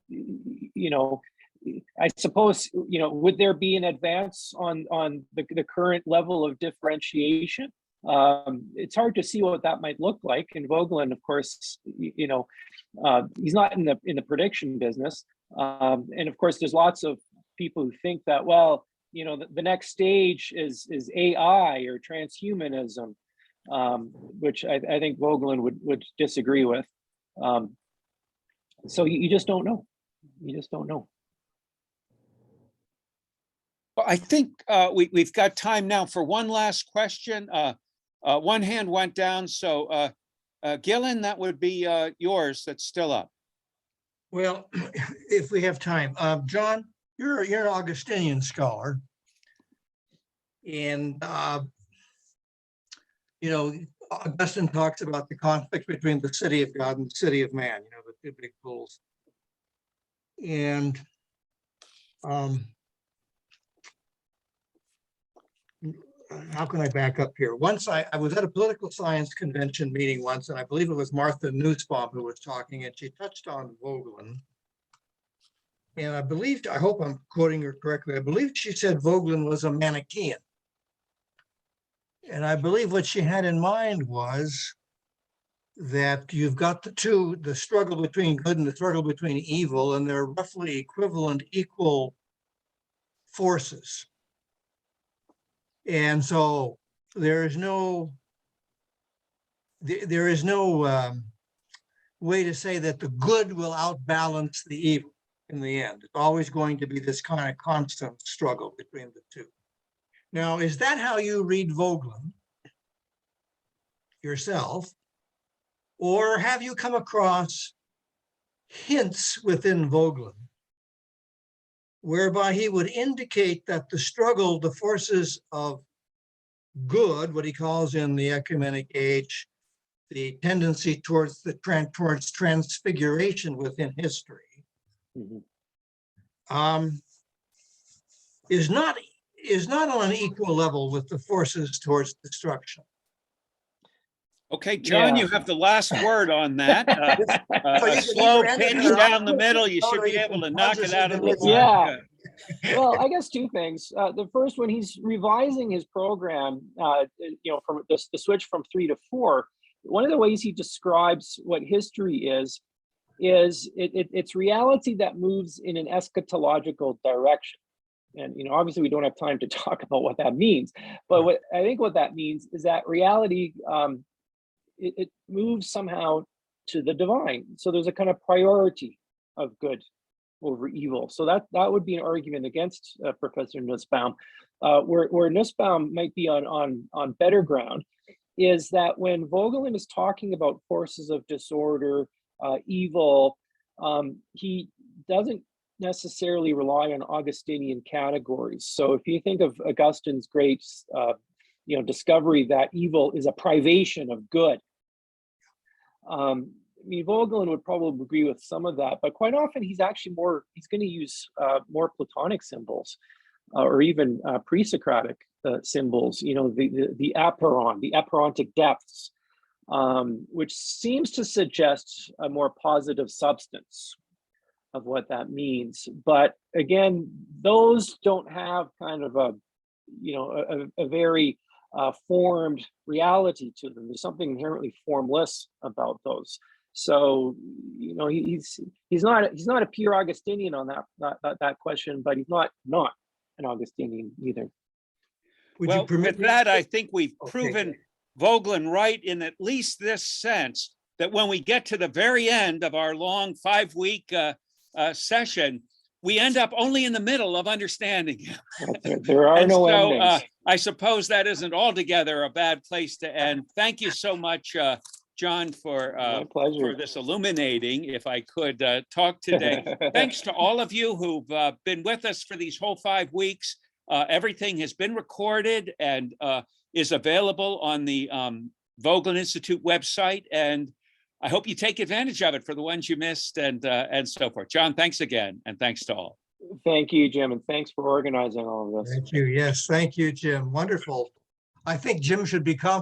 You know, I suppose, you know, would there be an advance on the current level of differentiation? It's hard to see what that might look like. And Voegelin, of course, you know, he's not in the prediction business. And of course, there's lots of people who think that, well, you know, the next stage is AI or transhumanism, which I think Voegelin would disagree with. So you just don't know. You just don't know. Well, I think we've got time now for one last question. One hand went down, so Gillen, that would be yours. That's still up. Well, if we have time, John, you're an Augustinian scholar, and you know, Augustine talks about the conflict between the city of God and the city of man. You know, the two big bulls. And how can I back up here? Once I was at a political science convention meeting once, and I believe it was Martha Nussbaum who was talking, and she touched on Voegelin. And I believed, I hope I'm quoting her correctly, I believe she said Voegelin was a Manichaean. And I believe what she had in mind was that you've got the two, the struggle between good and the struggle between evil, and they're roughly equivalent, equal forces. And so there is no way to say that the good will outbalance the evil in the end. It's always going to be this kind of constant struggle between the two. Now, is that how you read Voegelin yourself? Or have you come across hints within Voegelin whereby he would indicate that the struggle, the forces of good, what he calls in the ecumenic age, the tendency towards transfiguration within history, is not on an equal level with the forces towards destruction. Okay, John, Yeah. you have the last word on that. So you A can slow either end it pinch or down the middle, you or should be you able to can knock punch it us out in of the the middle. park. Yeah. Well, I guess two things. The first, when he's revising his program, from the switch from 3 to 4, one of the ways he describes what history is it's reality that moves in an eschatological direction. And obviously we don't have time to talk about what that means, but what I think what that means is that reality it moves somehow to the divine. So there's a kind of priority of good over evil. So that would be an argument against Professor Nussbaum. Where Nussbaum might be on better ground is that when Voegelin is talking about forces of disorder, evil, he doesn't necessarily rely on Augustinian categories. So if you think of Augustine's great discovery that evil is a privation of good, Voegelin would probably agree with some of that, but quite often he's actually he's going to use more Platonic symbols or even pre-Socratic symbols, the aperon, the aperontic depths, which seems to suggest a more positive substance of what that means. But again, those don't have kind of a very formed reality to them. There's something inherently formless about those. So he's not a pure Augustinian on that question, but he's not an Augustinian either. Well, with that, I think we've proven Voegelin right in at least this sense that when we get to the very end of our long 5-week session, we end up only in the middle of understanding him. There are no endings. I suppose that isn't altogether a bad place to end. Thank you so much, John, for this illuminating, if I could talk today. Thanks to all of you who've been with us for these whole 5 weeks. Everything has been recorded and is available on the Voegelin Institute website, and I hope you take advantage of it for the ones you missed and so forth. John, thanks again, and thanks to all. Thank you, Jim, and thanks for organizing all of this. Thank you. Yes, thank you, Jim. Wonderful. I think Jim should be complimented